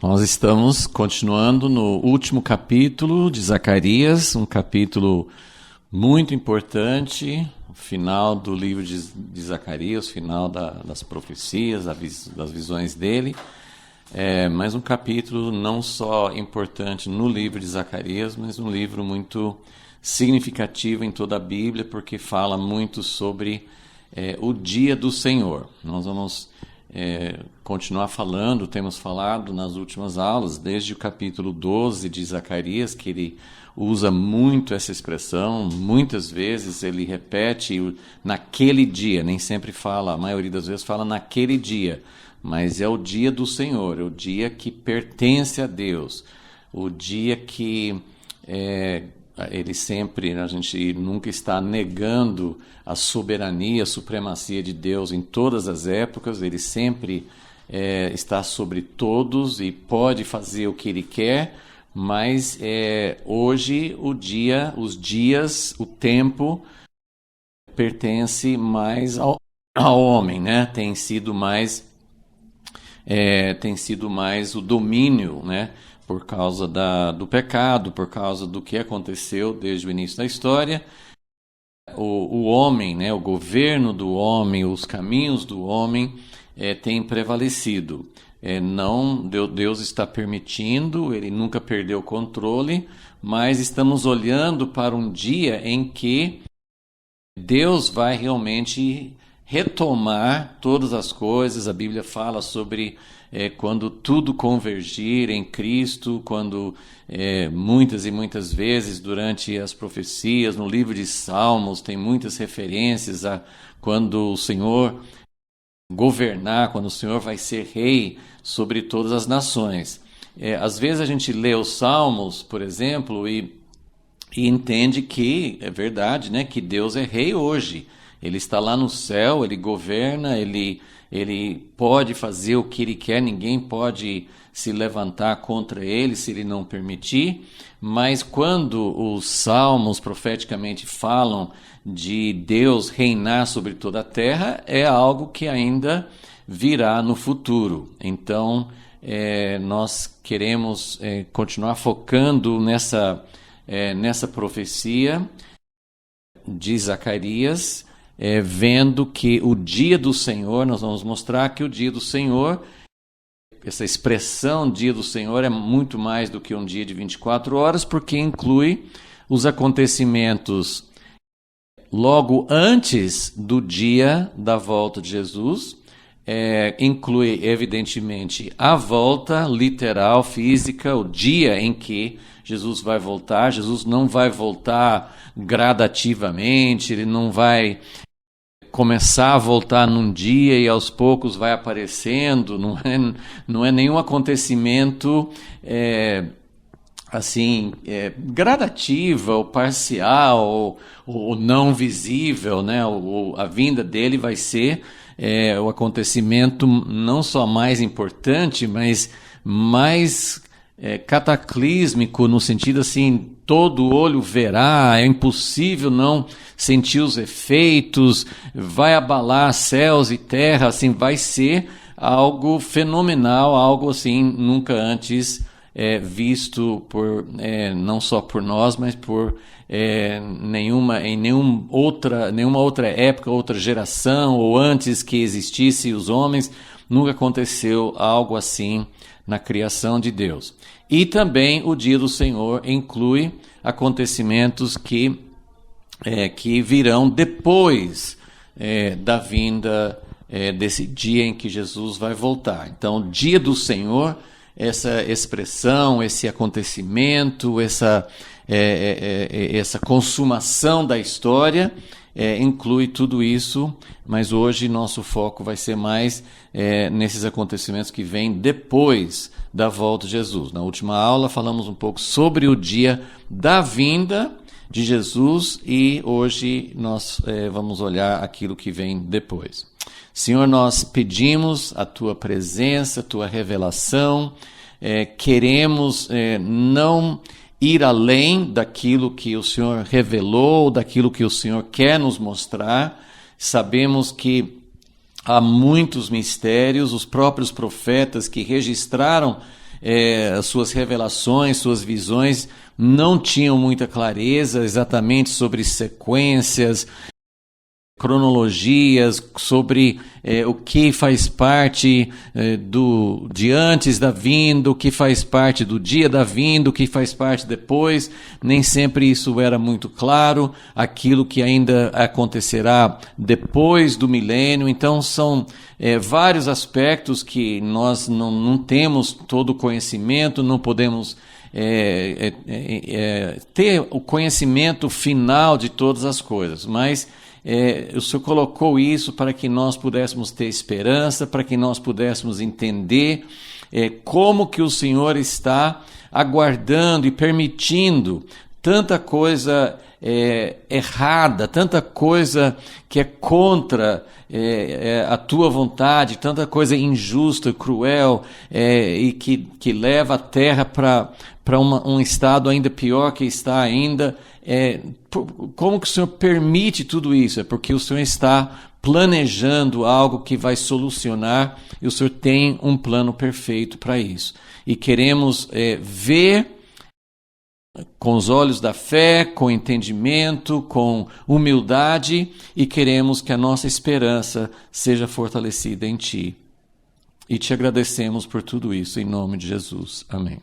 Nós estamos continuando no último capítulo de Zacarias, um capítulo muito importante, o final do livro de Zacarias, o final das profecias, das visões dele. Mas um capítulo não só importante no livro de Zacarias, mas um livro muito significativo em toda a Bíblia, porque fala muito sobre o dia do Senhor. Nós vamos continuar falando, temos falado nas últimas aulas, desde o capítulo 12 de Zacarias, que ele usa muito essa expressão, muitas vezes ele repete naquele dia, nem sempre fala, a maioria das vezes fala naquele dia, mas é o dia do Senhor, é o dia que pertence a Deus, o dia que ele sempre, a gente nunca está negando a soberania, a supremacia de Deus em todas as épocas, ele sempre está sobre todos e pode fazer o que ele quer, mas hoje os dias, o tempo pertence mais ao homem, né? Tem sido mais o domínio, né? Por causa do pecado, por causa do que aconteceu desde o início da história. O homem, né, o governo do homem, os caminhos do homem têm prevalecido. Deus está permitindo, ele nunca perdeu o controle, mas estamos olhando para um dia em que Deus vai realmente retomar todas as coisas. A Bíblia fala sobre quando tudo convergir em Cristo, quando muitas e muitas vezes durante as profecias, no livro de Salmos, tem muitas referências a quando o Senhor governar, quando o Senhor vai ser rei sobre todas as nações. Às vezes a gente lê os Salmos, por exemplo, e entende que é verdade, né, que Deus é rei hoje. Ele está lá no céu, ele governa, ele pode fazer o que ele quer, ninguém pode se levantar contra ele se ele não permitir, mas quando os salmos profeticamente falam de Deus reinar sobre toda a terra, é algo que ainda virá no futuro. Então, nós queremos continuar focando nessa profecia de Zacarias, vendo que o dia do Senhor, nós vamos mostrar que o dia do Senhor, essa expressão dia do Senhor é muito mais do que um dia de 24 horas, porque inclui os acontecimentos logo antes do dia da volta de Jesus, inclui evidentemente a volta literal, física, o dia em que Jesus vai voltar. Jesus não vai voltar gradativamente, ele não vai começar a voltar num dia e aos poucos vai aparecendo, não é nenhum acontecimento gradativa ou parcial ou não visível, né? A vinda dele vai ser o acontecimento não só mais importante, mas mais cataclísmico, no sentido assim, todo olho verá, é impossível não sentir os efeitos, vai abalar céus e terra, assim, vai ser algo fenomenal, algo assim nunca antes visto não só por nós, mas por nenhuma outra época, outra geração, ou antes que existissem os homens, nunca aconteceu algo assim na criação de Deus. E também o dia do Senhor inclui acontecimentos que virão depois da vinda desse dia em que Jesus vai voltar. Então, o dia do Senhor, essa expressão, esse acontecimento, essa consumação da história, inclui tudo isso, mas hoje nosso foco vai ser mais nesses acontecimentos que vêm depois da volta de Jesus. Na última aula falamos um pouco sobre o dia da vinda de Jesus e hoje nós vamos olhar aquilo que vem depois. Senhor, nós pedimos a Tua presença, a Tua revelação, queremos não ir além daquilo que o Senhor revelou, daquilo que o Senhor quer nos mostrar. Sabemos que há muitos mistérios, os próprios profetas que registraram as suas revelações, suas visões não tinham muita clareza exatamente sobre sequências, cronologias, sobre o que faz parte de antes da vinda, o que faz parte do dia da vinda, o que faz parte depois. Nem sempre isso era muito claro, aquilo que ainda acontecerá depois do milênio. Então são vários aspectos que nós não temos todo o conhecimento, não podemos ter o conhecimento final de todas as coisas, mas o Senhor colocou isso para que nós pudéssemos ter esperança, para que nós pudéssemos entender como que o Senhor está aguardando e permitindo tanta coisa errada, tanta coisa que é contra a tua vontade, tanta coisa injusta, cruel, e que leva a terra para um estado ainda pior que está ainda. Como que o Senhor permite tudo isso? É porque o Senhor está planejando algo que vai solucionar, e o Senhor tem um plano perfeito para isso. E queremos ver com os olhos da fé, com entendimento, com humildade, e queremos que a nossa esperança seja fortalecida em Ti. E te agradecemos por tudo isso, em nome de Jesus. Amém.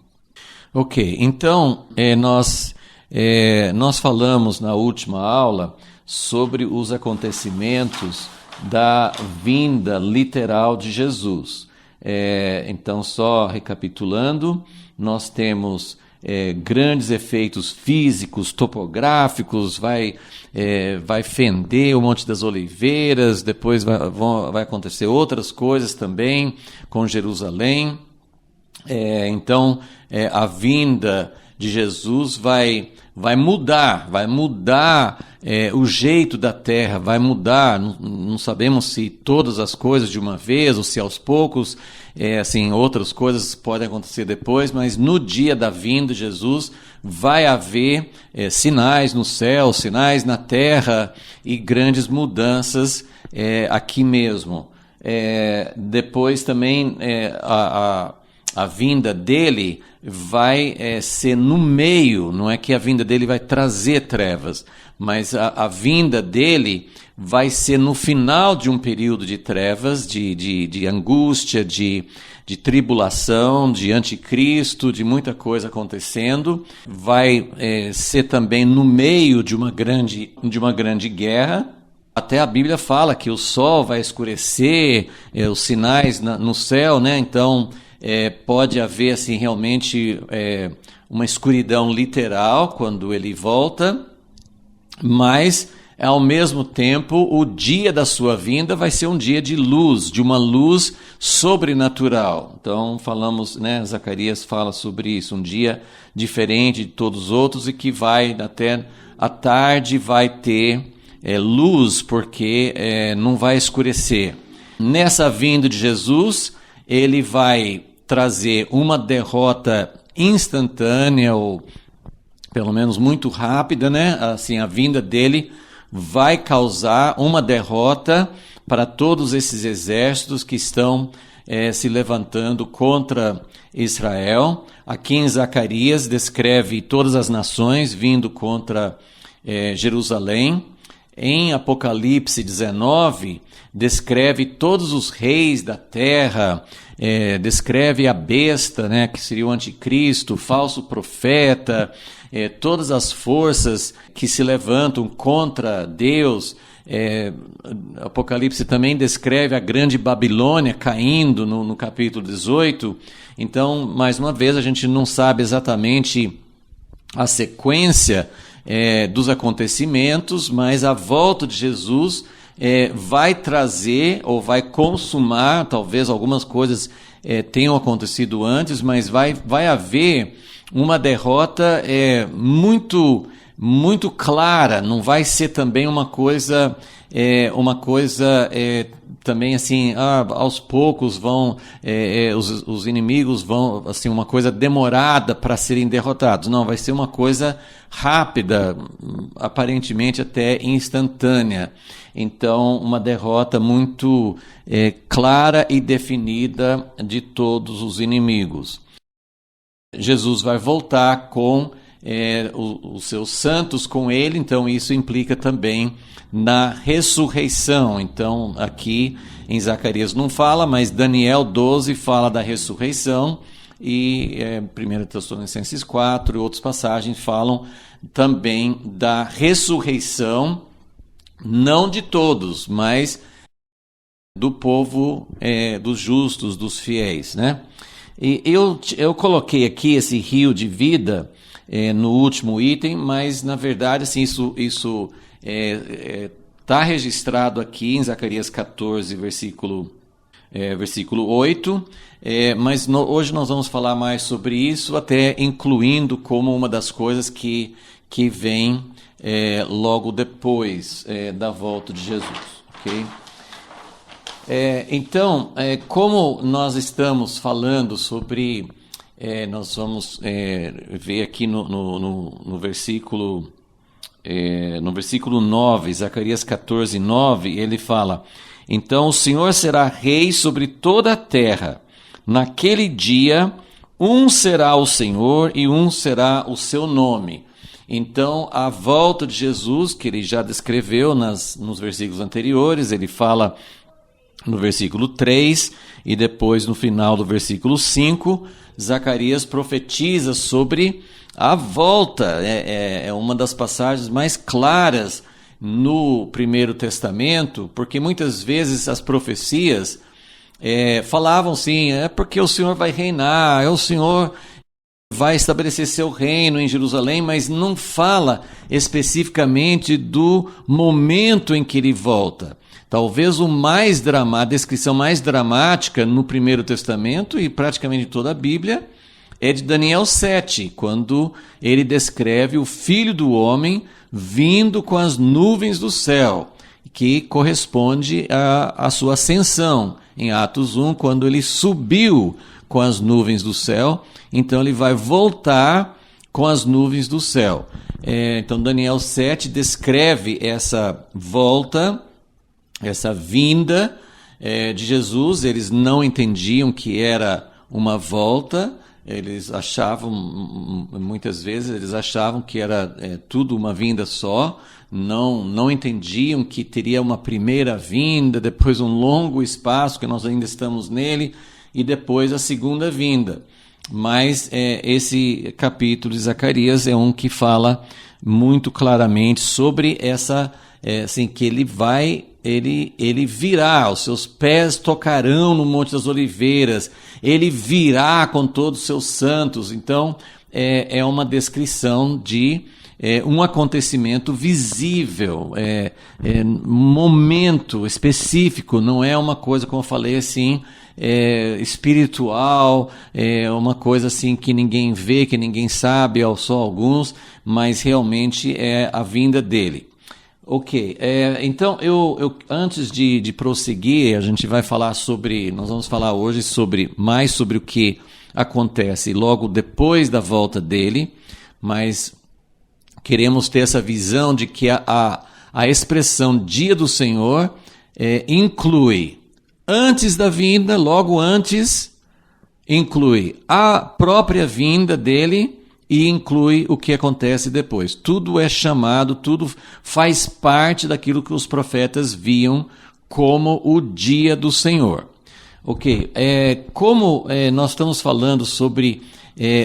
Ok, então nós falamos na última aula sobre os acontecimentos da vinda literal de Jesus. Então, só recapitulando, nós temos grandes efeitos físicos, topográficos, vai fender o Monte das Oliveiras, depois vai acontecer outras coisas também com Jerusalém. Então, a vinda de Jesus vai mudar o jeito da terra, vai mudar, não sabemos se todas as coisas de uma vez ou se aos poucos, assim, outras coisas podem acontecer depois, mas no dia da vinda de Jesus vai haver sinais no céu, sinais na terra e grandes mudanças aqui mesmo. Depois também a vinda dele vai ser no meio, não é que a vinda dele vai trazer trevas, mas a vinda dele vai ser no final de um período de trevas, de angústia, de tribulação, de anticristo, de muita coisa acontecendo. Vai ser também no meio de uma grande guerra. Até a Bíblia fala que o sol vai escurecer, os sinais no céu, né? Então pode haver assim realmente uma escuridão literal quando ele volta, mas ao mesmo tempo o dia da sua vinda vai ser um dia de luz, de uma luz sobrenatural. Então falamos, né, Zacarias fala sobre isso, um dia diferente de todos os outros e que vai até à tarde vai ter luz, porque não vai escurecer. Nessa vinda de Jesus, ele vai trazer uma derrota instantânea, ou pelo menos muito rápida, né? Assim, a vinda dele vai causar uma derrota para todos esses exércitos que estão se levantando contra Israel. Aqui em Zacarias descreve todas as nações vindo contra Jerusalém. Em Apocalipse 19, descreve todos os reis da terra, descreve a besta, né, que seria o anticristo, o falso profeta, todas as forças que se levantam contra Deus. Apocalipse também descreve a grande Babilônia caindo no capítulo 18. Então, mais uma vez, a gente não sabe exatamente a sequência dos acontecimentos, mas a volta de Jesus vai trazer ou vai consumar, talvez algumas coisas tenham acontecido antes, mas vai haver uma derrota muito, muito clara. Não vai ser também uma coisa também assim, aos poucos vão os inimigos vão, assim, uma coisa demorada para serem derrotados. Não, vai ser uma coisa rápida, aparentemente até instantânea. Então, uma derrota muito clara e definida de todos os inimigos. Jesus vai voltar com os seus santos com ele, então isso implica também na ressurreição. Então aqui em Zacarias não fala, mas Daniel 12 fala da ressurreição, e 1 Tessalonicenses 4 e outras passagens falam também da ressurreição, não de todos, mas do povo, dos justos, dos fiéis, né? E eu coloquei aqui esse rio de vida no último item, mas na verdade assim, isso está registrado aqui em Zacarias 14, versículo 8, mas hoje nós vamos falar mais sobre isso, até incluindo como uma das coisas que vem logo depois da volta de Jesus, ok? Então, como nós estamos falando sobre, nós vamos ver aqui no versículo 9, Zacarias 14, 9, ele fala: então o Senhor será rei sobre toda a terra. Naquele dia, um será o Senhor e um será o seu nome. Então, a volta de Jesus, que ele já descreveu nos versículos anteriores, ele fala no versículo 3 e depois no final do versículo 5, Zacarias profetiza sobre a volta. É uma das passagens mais claras no Primeiro Testamento, porque muitas vezes as profecias falavam assim, porque o Senhor vai reinar, o Senhor vai estabelecer seu reino em Jerusalém, mas não fala especificamente do momento em que ele volta. Talvez a descrição mais dramática no Primeiro Testamento e praticamente toda a Bíblia é de Daniel 7, quando ele descreve o Filho do Homem vindo com as nuvens do céu, que corresponde à sua ascensão. Em Atos 1, quando ele subiu com as nuvens do céu, então ele vai voltar com as nuvens do céu. Então Daniel 7 descreve essa volta, essa vinda de Jesus. Eles não entendiam que era uma volta, eles achavam, muitas vezes, que era tudo uma vinda só, não entendiam que teria uma primeira vinda, depois um longo espaço, que nós ainda estamos nele, e depois a segunda vinda. Mas esse capítulo de Zacarias é um que fala muito claramente sobre essa, assim, que ele virá, os seus pés tocarão no Monte das Oliveiras, ele virá com todos os seus santos. Então, é uma descrição de um acontecimento visível, um momento específico, não é uma coisa, como eu falei, assim, espiritual, uma coisa assim que ninguém vê, que ninguém sabe, só alguns, mas realmente é a vinda dele. Ok, então eu antes de prosseguir, nós vamos falar hoje mais sobre o que acontece logo depois da volta dele, mas queremos ter essa visão de que a expressão dia do Senhor inclui antes da vinda, logo antes, inclui a própria vinda dele e inclui o que acontece depois. Tudo é chamado, tudo faz parte daquilo que os profetas viam como o dia do Senhor. Ok, como nós estamos falando sobre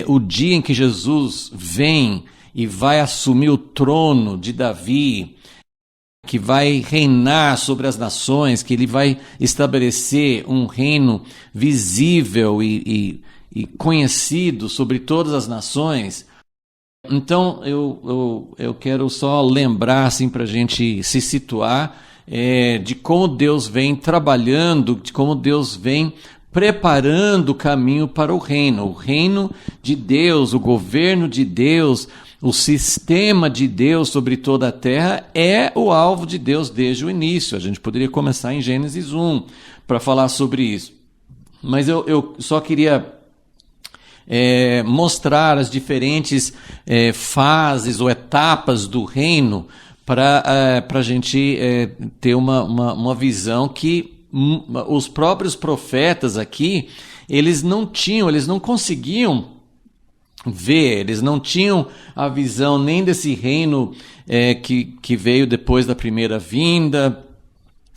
o dia em que Jesus vem e vai assumir o trono de Davi, que vai reinar sobre as nações, que ele vai estabelecer um reino visível e conhecido sobre todas as nações. Então eu quero só lembrar assim, para a gente se situar de como Deus vem trabalhando, de como Deus vem preparando o caminho para o reino de Deus, o governo de Deus, o sistema de Deus sobre toda a terra é o alvo de Deus desde o início. A gente poderia começar em Gênesis 1 para falar sobre isso. Mas eu só queria mostrar as diferentes fases ou etapas do reino para a gente ter uma visão que os próprios profetas aqui, eles não conseguiam ver, eles não tinham a visão nem desse reino que veio depois da primeira vinda,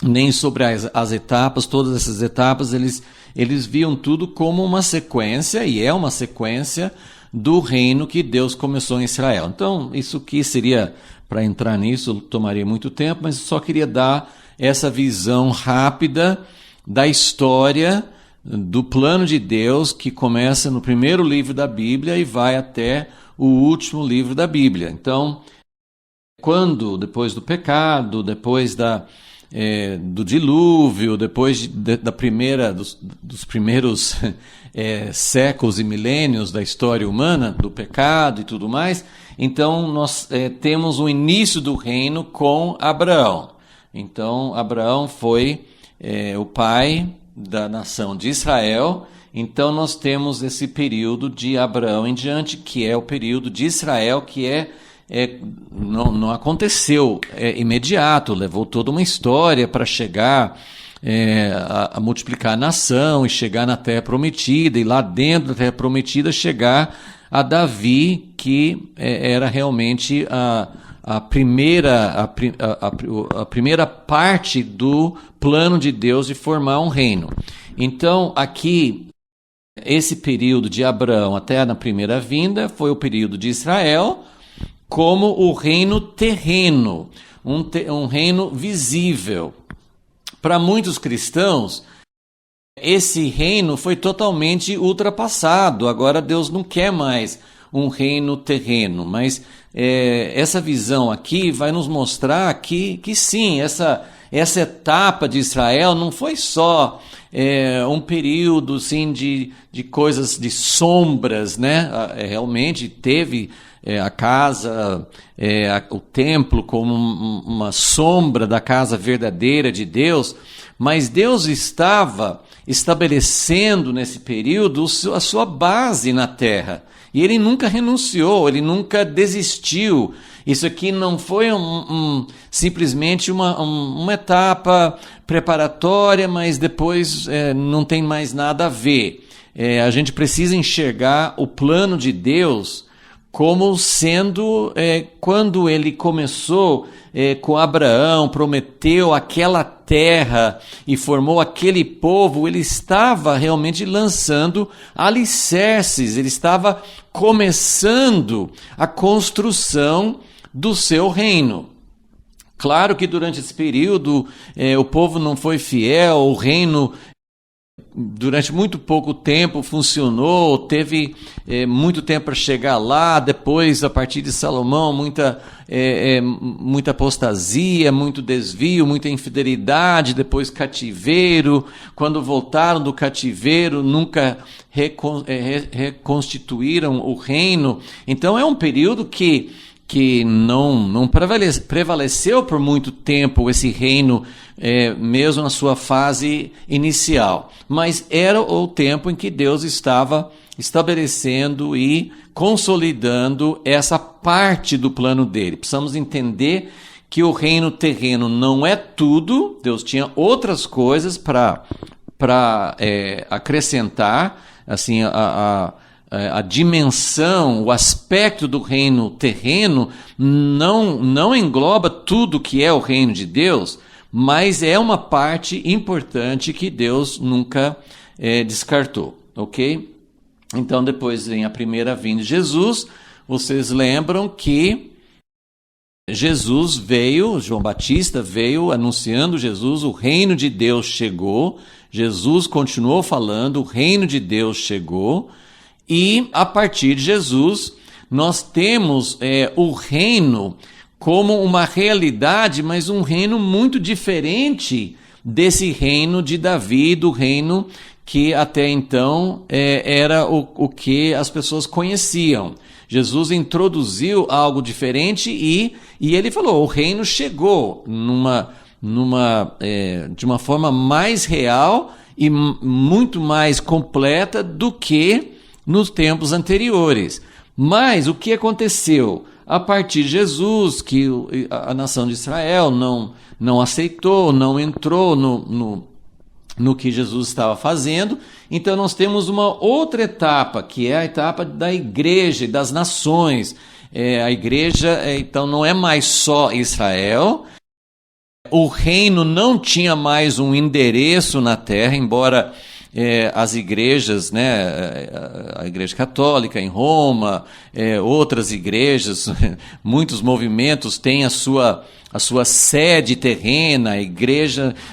nem sobre as etapas, todas essas etapas, eles viam tudo como uma sequência, e é uma sequência do reino que Deus começou em Israel. Então, isso aqui seria, para entrar nisso, tomaria muito tempo, mas só queria dar essa visão rápida da história do plano de Deus, que começa no primeiro livro da Bíblia e vai até o último livro da Bíblia. Então, depois do pecado, depois do dilúvio, depois dos primeiros séculos e milênios da história humana, do pecado e tudo mais, então nós temos o início do reino com Abraão. Então, Abraão foi o pai da nação de Israel. Então, nós temos esse período de Abraão em diante, que é o período de Israel, que não aconteceu imediato, levou toda uma história para chegar a multiplicar a nação e chegar na Terra Prometida, e lá dentro da Terra Prometida chegar a Davi, que era realmente a primeira parte do plano de Deus de formar um reino. Então, aqui, esse período de Abraão até na primeira vinda foi o período de Israel, como o reino terreno, um reino visível. Para muitos cristãos, esse reino foi totalmente ultrapassado. Agora Deus não quer mais um reino terreno, mas essa visão aqui vai nos mostrar que sim, essa etapa de Israel não foi só um período assim, de coisas, de sombras, né? Realmente teve a casa, o templo como uma sombra da casa verdadeira de Deus, mas Deus estava estabelecendo nesse período a sua base na terra. E ele nunca renunciou, ele nunca desistiu. Isso aqui não foi simplesmente uma etapa preparatória, mas depois não tem mais nada a ver. A gente precisa enxergar o plano de Deus como sendo, quando ele começou com Abraão, prometeu aquela terra e formou aquele povo, ele estava realmente lançando alicerces, ele estava começando a construção do seu reino. Claro que durante esse período o povo não foi fiel, o reino durante muito pouco tempo funcionou, teve muito tempo para chegar lá. Depois, a partir de Salomão, muita apostasia, muito desvio, muita infidelidade, depois cativeiro. Quando voltaram do cativeiro, nunca reconstituíram o reino. Então é um período que não prevaleceu por muito tempo esse reino, mesmo na sua fase inicial. Mas era o tempo em que Deus estava estabelecendo e consolidando essa parte do plano dele. Precisamos entender que o reino terreno não é tudo. Deus tinha outras coisas para acrescentar, assim, a dimensão, o aspecto do reino terreno não engloba tudo que é o reino de Deus, mas é uma parte importante que Deus nunca descartou, ok? Então, depois vem a primeira vinda de Jesus. Vocês lembram que Jesus veio, João Batista veio anunciando Jesus, o reino de Deus chegou. Jesus continuou falando, o reino de Deus chegou. E, a partir de Jesus, nós temos o reino como uma realidade, mas um reino muito diferente desse reino de Davi, do reino que até então era o que as pessoas conheciam. Jesus introduziu algo diferente e ele falou, o reino chegou de uma forma mais real e muito mais completa do que nos tempos anteriores. Mas o que aconteceu? A partir de Jesus, que a nação de Israel não aceitou, não entrou no que Jesus estava fazendo. Então nós temos uma outra etapa, que é a etapa da igreja e das nações. A igreja, então, não é mais só Israel. O reino não tinha mais um endereço na terra, embora as igrejas, né, a igreja católica em Roma, outras igrejas, muitos movimentos têm a sua sede terrena.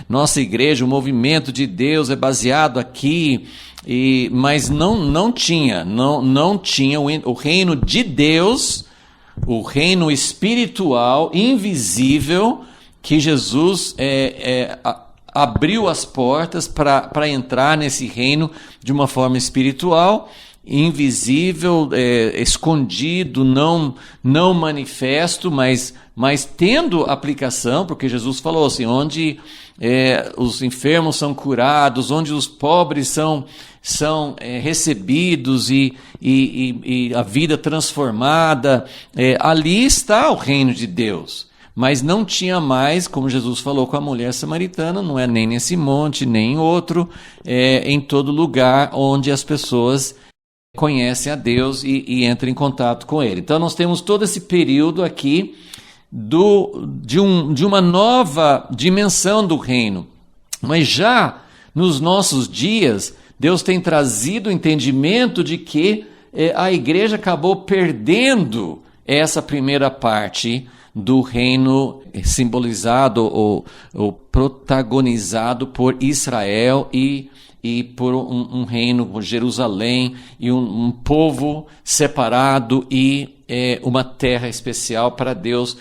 Nossa igreja, o movimento de Deus é baseado aqui, mas não tinha o reino de Deus, o reino espiritual, invisível, que Jesus abriu as portas para entrar nesse reino de uma forma espiritual, invisível, escondido, não manifesto, mas tendo aplicação, porque Jesus falou assim, onde os enfermos são curados, onde os pobres são recebidos e a vida transformada, ali está o reino de Deus. Mas não tinha mais, como Jesus falou com a mulher samaritana, não é nem nesse monte, nem em outro, em todo lugar onde as pessoas conhecem a Deus e entram em contato com Ele. Então nós temos todo esse período aqui de uma nova dimensão do reino. Mas já nos nossos dias, Deus tem trazido o entendimento de que a igreja acabou perdendo essa primeira parte do reino simbolizado ou protagonizado por Israel e por um reino, por Jerusalém, e um povo separado e uma terra especial para Deus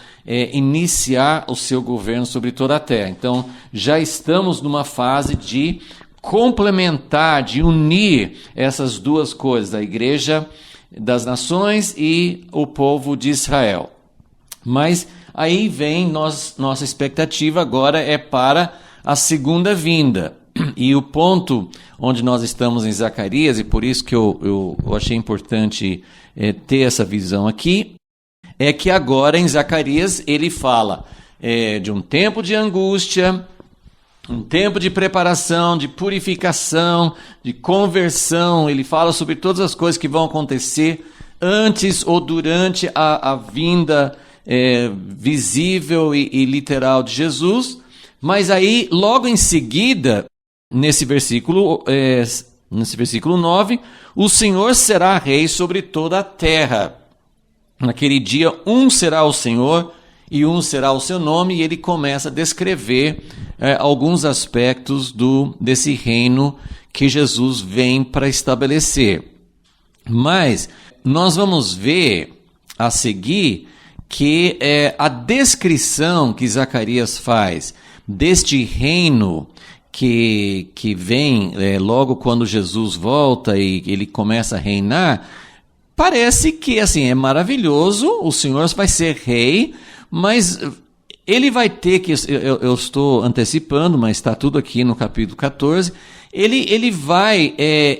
iniciar o seu governo sobre toda a terra. Então, já estamos numa fase de complementar, de unir essas duas coisas, a igreja das nações e o povo de Israel. Mas aí vem nossa expectativa agora para a segunda vinda. E o ponto onde nós estamos em Zacarias, e por isso que eu achei importante ter essa visão aqui, é que agora em Zacarias ele fala de um tempo de angústia, um tempo de preparação, de purificação, de conversão. Ele fala sobre todas as coisas que vão acontecer antes ou durante a vinda visível e literal de Jesus. Mas aí, logo em seguida, nesse versículo 9, o Senhor será rei sobre toda a terra. Naquele dia, um será o Senhor e um será o seu nome, e ele começa a descrever alguns aspectos desse reino que Jesus vem para estabelecer. Mas nós vamos ver a seguir que a descrição que Zacarias faz deste reino que vem logo quando Jesus volta e ele começa a reinar, parece que assim, é maravilhoso, o Senhor vai ser rei, mas ele vai ter que, eu estou antecipando, mas está tudo aqui no capítulo 14, ele vai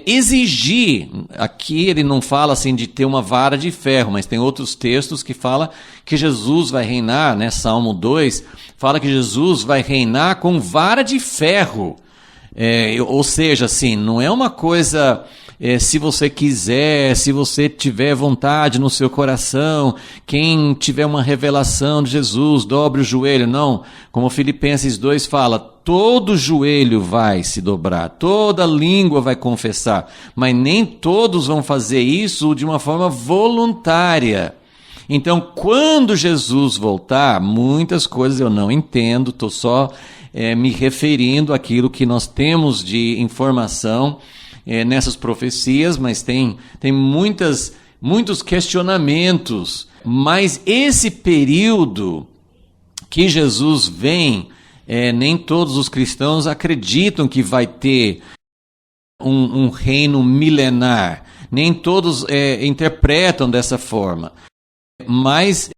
exigir, aqui ele não fala assim de ter uma vara de ferro, mas tem outros textos que fala que Jesus vai reinar, né? Salmo 2 fala que Jesus vai reinar com vara de ferro, ou seja, assim, não é uma coisa... se você quiser, se você tiver vontade no seu coração, quem tiver uma revelação de Jesus, dobre o joelho. Não, como Filipenses 2 fala, todo joelho vai se dobrar, toda língua vai confessar, mas nem todos vão fazer isso de uma forma voluntária. Então, quando Jesus voltar, muitas coisas eu não entendo, estou só me referindo àquilo que nós temos de informação nessas profecias, mas tem muitos questionamentos. Mas esse período que Jesus vem, nem todos os cristãos acreditam que vai ter um reino milenar. Nem todos interpretam dessa forma. Mas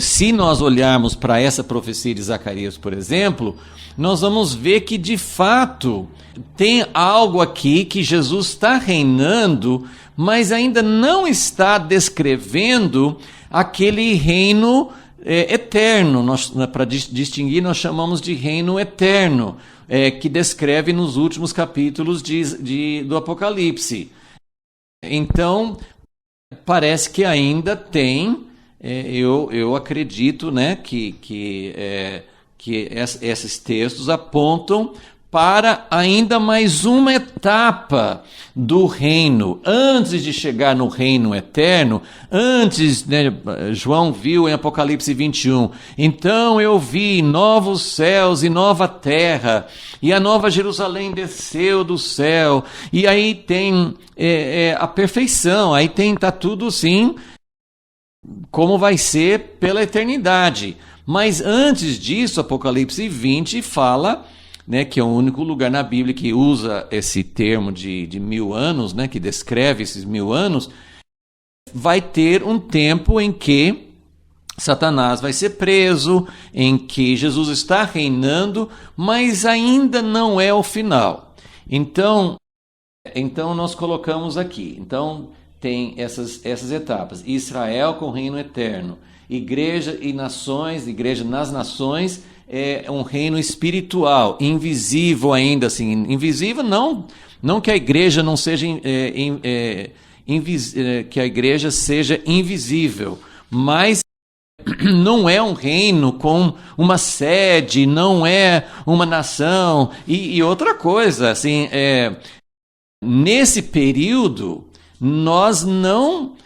se nós olharmos para essa profecia de Zacarias, por exemplo, nós vamos ver que de fato tem algo aqui que Jesus está reinando, mas ainda não está descrevendo aquele reino eterno. Para distinguir, nós chamamos de reino eterno, que descreve nos últimos capítulos do Apocalipse. Então, parece que ainda tem, eu acredito, né, que esses textos apontam para ainda mais uma etapa do reino, antes de chegar no reino eterno, antes, né, João viu em Apocalipse 21, então eu vi novos céus e nova terra, e a nova Jerusalém desceu do céu, e aí tem a perfeição, aí está tudo sim, como vai ser pela eternidade. Mas antes disso, Apocalipse 20 fala, né, que é o único lugar na Bíblia que usa esse termo de 1000 anos, né, que descreve esses 1000 anos, vai ter um tempo em que Satanás vai ser preso, em que Jesus está reinando, mas ainda não é o final. Então nós colocamos aqui. Então tem essas etapas. Israel com reino eterno, igreja e nações, igreja nas nações, é um reino espiritual, invisível ainda, assim, invisível não que a igreja não seja que a igreja seja invisível, mas não é um reino com uma sede, não é uma nação. E outra coisa, assim, nesse período nós não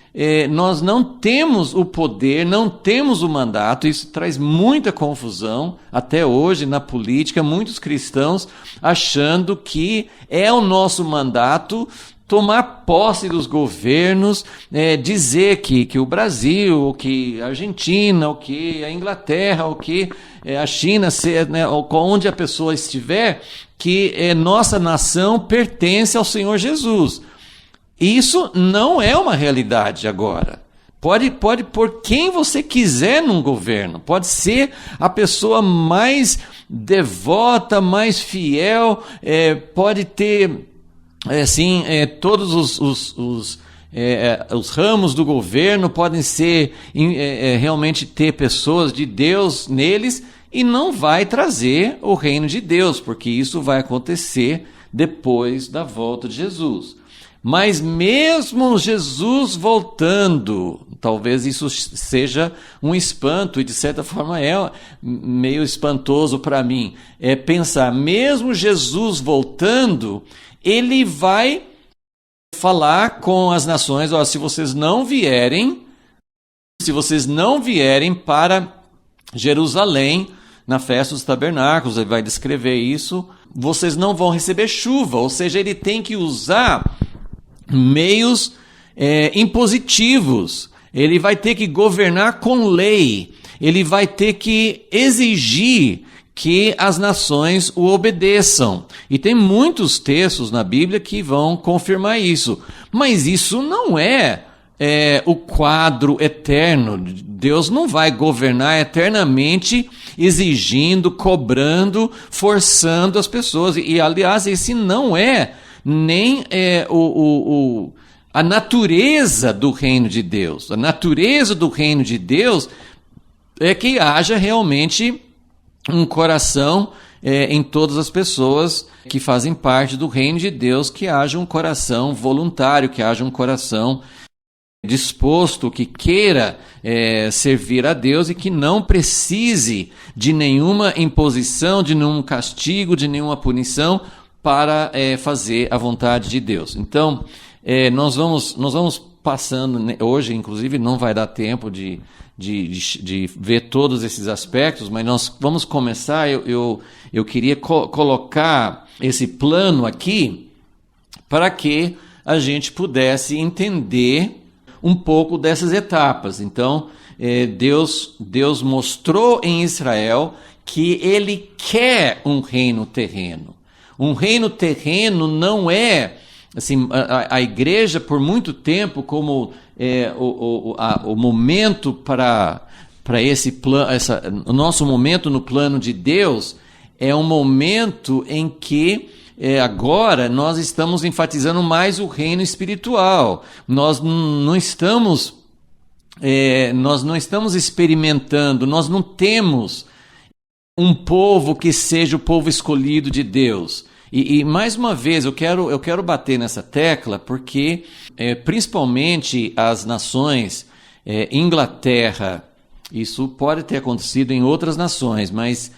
temos o poder, não temos o mandato. Isso traz muita confusão até hoje na política, muitos cristãos achando que é o nosso mandato tomar posse dos governos, dizer que o Brasil, ou que a Argentina, ou que a Inglaterra, ou que a China, né, ou onde a pessoa estiver, que nossa nação pertence ao Senhor Jesus. Isso não é uma realidade agora. Pode pôr quem você quiser num governo. Pode ser a pessoa mais devota, mais fiel, pode ter todos os ramos do governo podem ser realmente ter pessoas de Deus neles, e não vai trazer o reino de Deus, porque isso vai acontecer depois da volta de Jesus. Mas mesmo Jesus voltando, talvez isso seja um espanto, e de certa forma é meio espantoso para mim, pensar, mesmo Jesus voltando, ele vai falar com as nações, se vocês não vierem para Jerusalém, na festa dos tabernáculos, ele vai descrever isso, vocês não vão receber chuva, ou seja, ele tem que usar meios impositivos, ele vai ter que governar com lei, ele vai ter que exigir que as nações o obedeçam. E tem muitos textos na Bíblia que vão confirmar isso. Mas isso não é o quadro eterno. Deus não vai governar eternamente exigindo, cobrando, forçando as pessoas. E aliás, esse não é nem a natureza do reino de Deus. A natureza do reino de Deus é que haja realmente um coração em todas as pessoas que fazem parte do reino de Deus, que haja um coração voluntário, que haja um coração disposto, que queira servir a Deus e que não precise de nenhuma imposição, de nenhum castigo, de nenhuma punição para fazer a vontade de Deus. Então, nós vamos passando, né? Hoje, inclusive, não vai dar tempo de ver todos esses aspectos, mas nós vamos começar. Eu queria colocar esse plano aqui para que a gente pudesse entender um pouco dessas etapas. Então, Deus mostrou em Israel que ele quer um reino terreno. Um reino terreno não é assim, a igreja, por muito tempo, como o momento para esse plano, o nosso momento no plano de Deus, é um momento em que agora nós estamos enfatizando mais o reino espiritual. Nós não estamos nós não estamos experimentando, nós não temos um povo que seja o povo escolhido de Deus. E mais uma vez, eu quero bater nessa tecla, porque principalmente as nações, Inglaterra, isso pode ter acontecido em outras nações, mas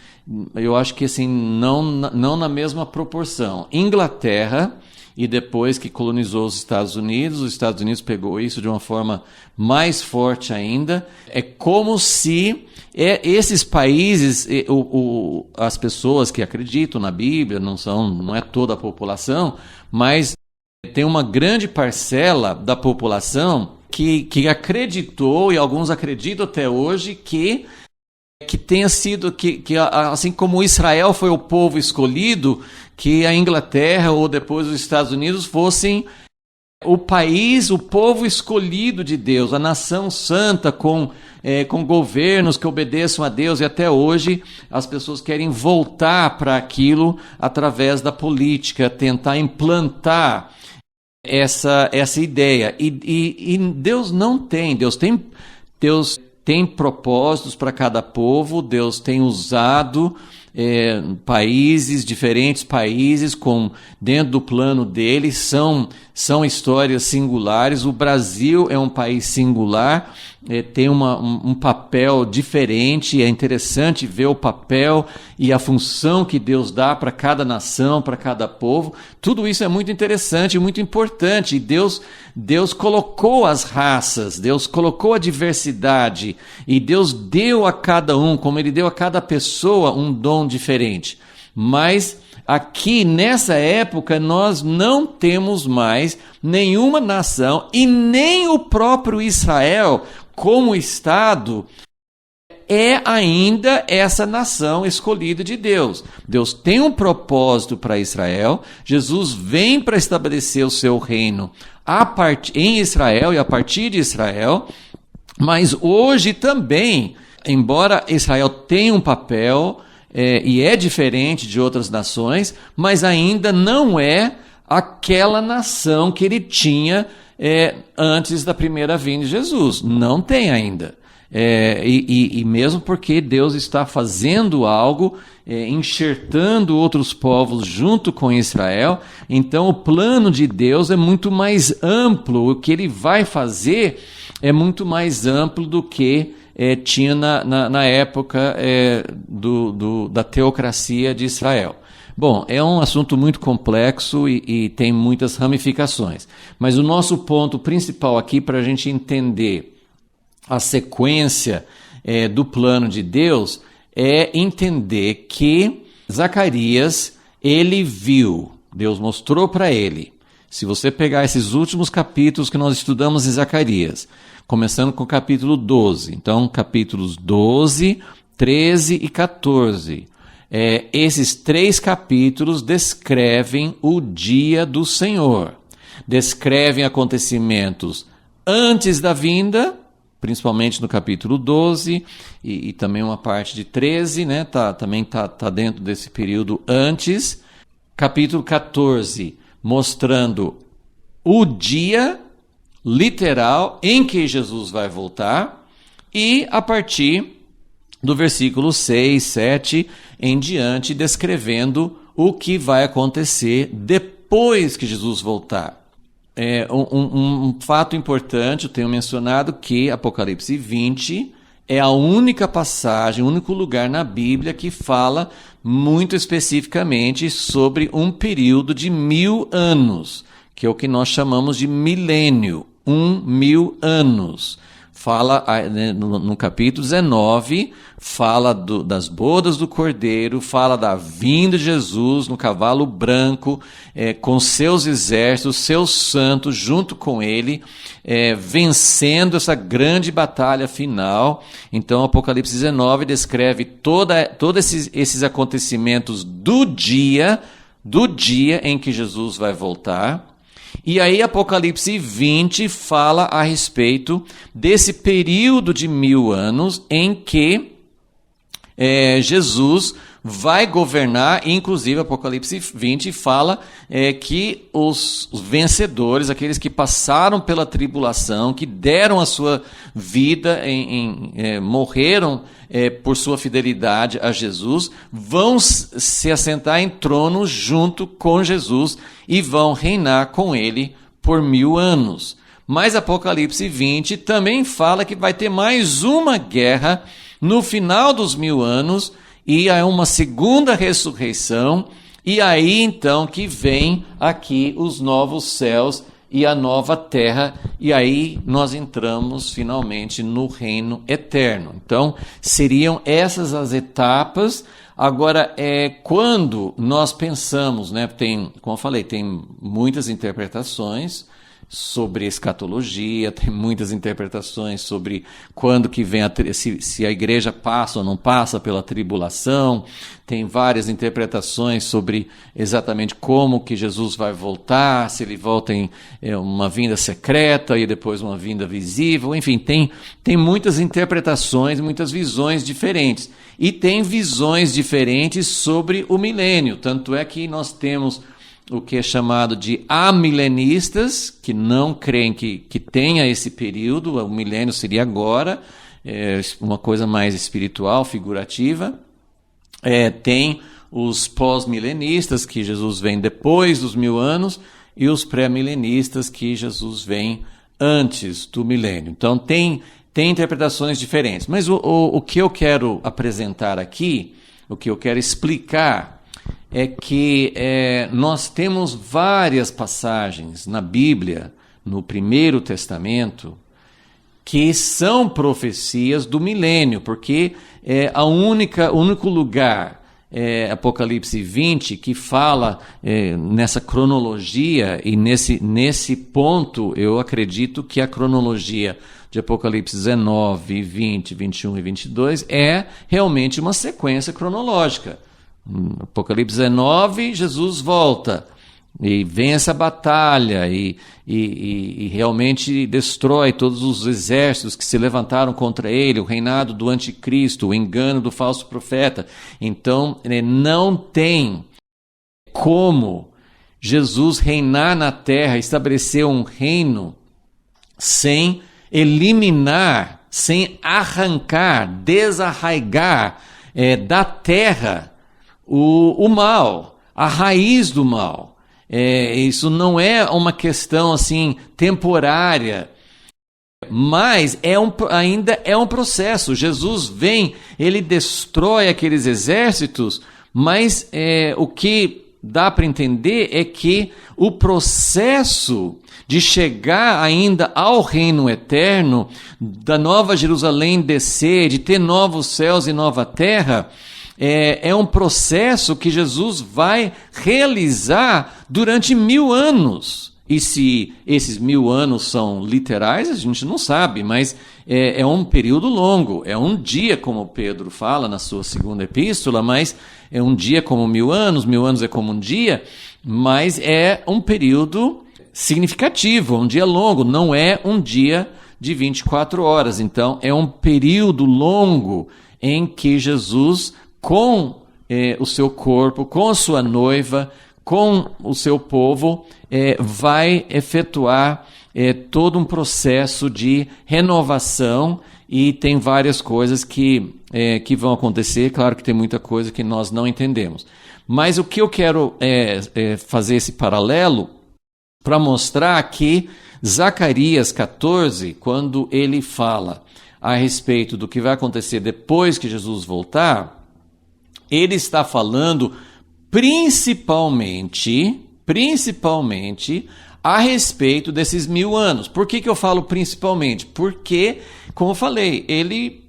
eu acho que assim, não na mesma proporção. Inglaterra, e depois que colonizou os Estados Unidos pegou isso de uma forma mais forte ainda. É como se esses países, as pessoas que acreditam na Bíblia, não é toda a população, mas tem uma grande parcela da população que acreditou, e alguns acreditam até hoje, que tenha sido, que assim como Israel foi o povo escolhido, que a Inglaterra ou depois os Estados Unidos fossem o país, o povo escolhido de Deus, a nação santa com governos que obedeçam a Deus, e até hoje as pessoas querem voltar para aquilo através da política, tentar implantar essa ideia. E Deus não tem, Deus tem propósitos para cada povo, Deus tem usado diferentes países, dentro do plano dele, são histórias singulares. O Brasil é um país singular, tem um papel diferente, é interessante ver o papel e a função que Deus dá para cada nação, para cada povo. Tudo isso é muito interessante e muito importante. E Deus colocou as raças, Deus colocou a diversidade, e Deus deu a cada um, como Ele deu a cada pessoa, um dom diferente. Mas aqui, nessa época, nós não temos mais nenhuma nação, e nem o próprio Israel, como Estado, é ainda essa nação escolhida de Deus. Deus tem um propósito para Israel, Jesus vem para estabelecer o seu reino em Israel e a partir de Israel, mas hoje também, embora Israel tenha um papel, e é diferente de outras nações, mas ainda não é aquela nação que ele tinha antes da primeira vinda de Jesus. Não tem ainda. E mesmo porque Deus está fazendo algo, enxertando outros povos junto com Israel, então o plano de Deus é muito mais amplo. O que ele vai fazer é muito mais amplo do que tinha na época da teocracia de Israel. Bom, é um assunto muito complexo e tem muitas ramificações, mas o nosso ponto principal aqui, para a gente entender a sequência do plano de Deus, é entender que Zacarias, ele viu, Deus mostrou para ele. Se você pegar esses últimos capítulos que nós estudamos em Zacarias, começando com o capítulo 12, então capítulos 12, 13 e 14, esses 3 capítulos descrevem o dia do Senhor, descrevem acontecimentos antes da vinda, principalmente no capítulo 12 e também uma parte de 13, né? Também tá dentro desse período antes. Capítulo 14, mostrando o dia literal em que Jesus vai voltar, e a partir do versículo 6, 7 em diante, descrevendo o que vai acontecer depois que Jesus voltar. Um fato importante, eu tenho mencionado que Apocalipse 20 é a única passagem, o único lugar na Bíblia que fala muito especificamente sobre um período de 1000 anos, que é o que nós chamamos de milênio, 1000 anos. Fala no capítulo 19, fala das bodas do Cordeiro, fala da vinda de Jesus no cavalo branco, com seus exércitos, seus santos junto com ele, vencendo essa grande batalha final. Então, Apocalipse 19 descreve todos esses acontecimentos do dia em que Jesus vai voltar. E aí Apocalipse 20 fala a respeito desse período de 1000 anos em que Jesus vai governar, inclusive Apocalipse 20 fala que os vencedores, aqueles que passaram pela tribulação, que deram a sua vida, morreram por sua fidelidade a Jesus, vão se assentar em trono junto com Jesus e vão reinar com ele por 1000 anos. Mas Apocalipse 20 também fala que vai ter mais uma guerra no final dos 1000 anos, e há uma segunda ressurreição, e aí então que vem aqui os novos céus e a nova terra, e aí nós entramos finalmente no reino eterno. Então, seriam essas as etapas. Agora, quando nós pensamos, né, como eu falei, tem muitas interpretações sobre escatologia, tem muitas interpretações sobre quando que vem se a igreja passa ou não passa pela tribulação, tem várias interpretações sobre exatamente como que Jesus vai voltar, se ele volta em uma vinda secreta e depois uma vinda visível, enfim, tem muitas interpretações, muitas visões diferentes, e tem visões diferentes sobre o milênio, tanto é que nós temos o que é chamado de amilenistas, que não creem que tenha esse período, o milênio seria agora, uma coisa mais espiritual, figurativa. Tem os pós-milenistas, que Jesus vem depois dos 1000 anos, e os pré-milenistas, que Jesus vem antes do milênio. Então tem interpretações diferentes. Mas o que eu quero apresentar aqui, o que eu quero explicar, é que nós temos várias passagens na Bíblia, no Primeiro Testamento, que são profecias do milênio, porque o único lugar, Apocalipse 20, que fala nessa cronologia, e nesse ponto eu acredito que a cronologia de Apocalipse 19, 20, 21 e 22 é realmente uma sequência cronológica. Apocalipse 19, Jesus volta e vem essa batalha e realmente destrói todos os exércitos que se levantaram contra ele, o reinado do anticristo, o engano do falso profeta. Então, não tem como Jesus reinar na terra, estabelecer um reino sem eliminar, sem arrancar, desarraigar da terra o mal, a raiz do mal. Isso não é uma questão assim temporária, mas ainda é um processo. Jesus vem, ele destrói aqueles exércitos, mas o que dá para entender é que o processo de chegar ainda ao reino eterno, da Nova Jerusalém descer, de ter novos céus e nova terra, é um processo que Jesus vai realizar durante 1000 anos. E se esses 1000 anos são literais, a gente não sabe, mas é um período longo. É um dia, como Pedro fala na sua segunda epístola, mas é um dia como 1000 anos, 1000 anos é como um dia, mas é um período significativo, um dia longo, não é um dia de 24 horas. Então, é um período longo em que Jesus, com o seu corpo, com a sua noiva, com o seu povo, vai efetuar todo um processo de renovação, e tem várias coisas que vão acontecer. Claro que tem muita coisa que nós não entendemos. Mas o que eu quero fazer esse paralelo para mostrar que Zacarias 14, quando ele fala a respeito do que vai acontecer depois que Jesus voltar, ele está falando principalmente a respeito desses 1000 anos. Por que eu falo principalmente? Porque, como eu falei, ele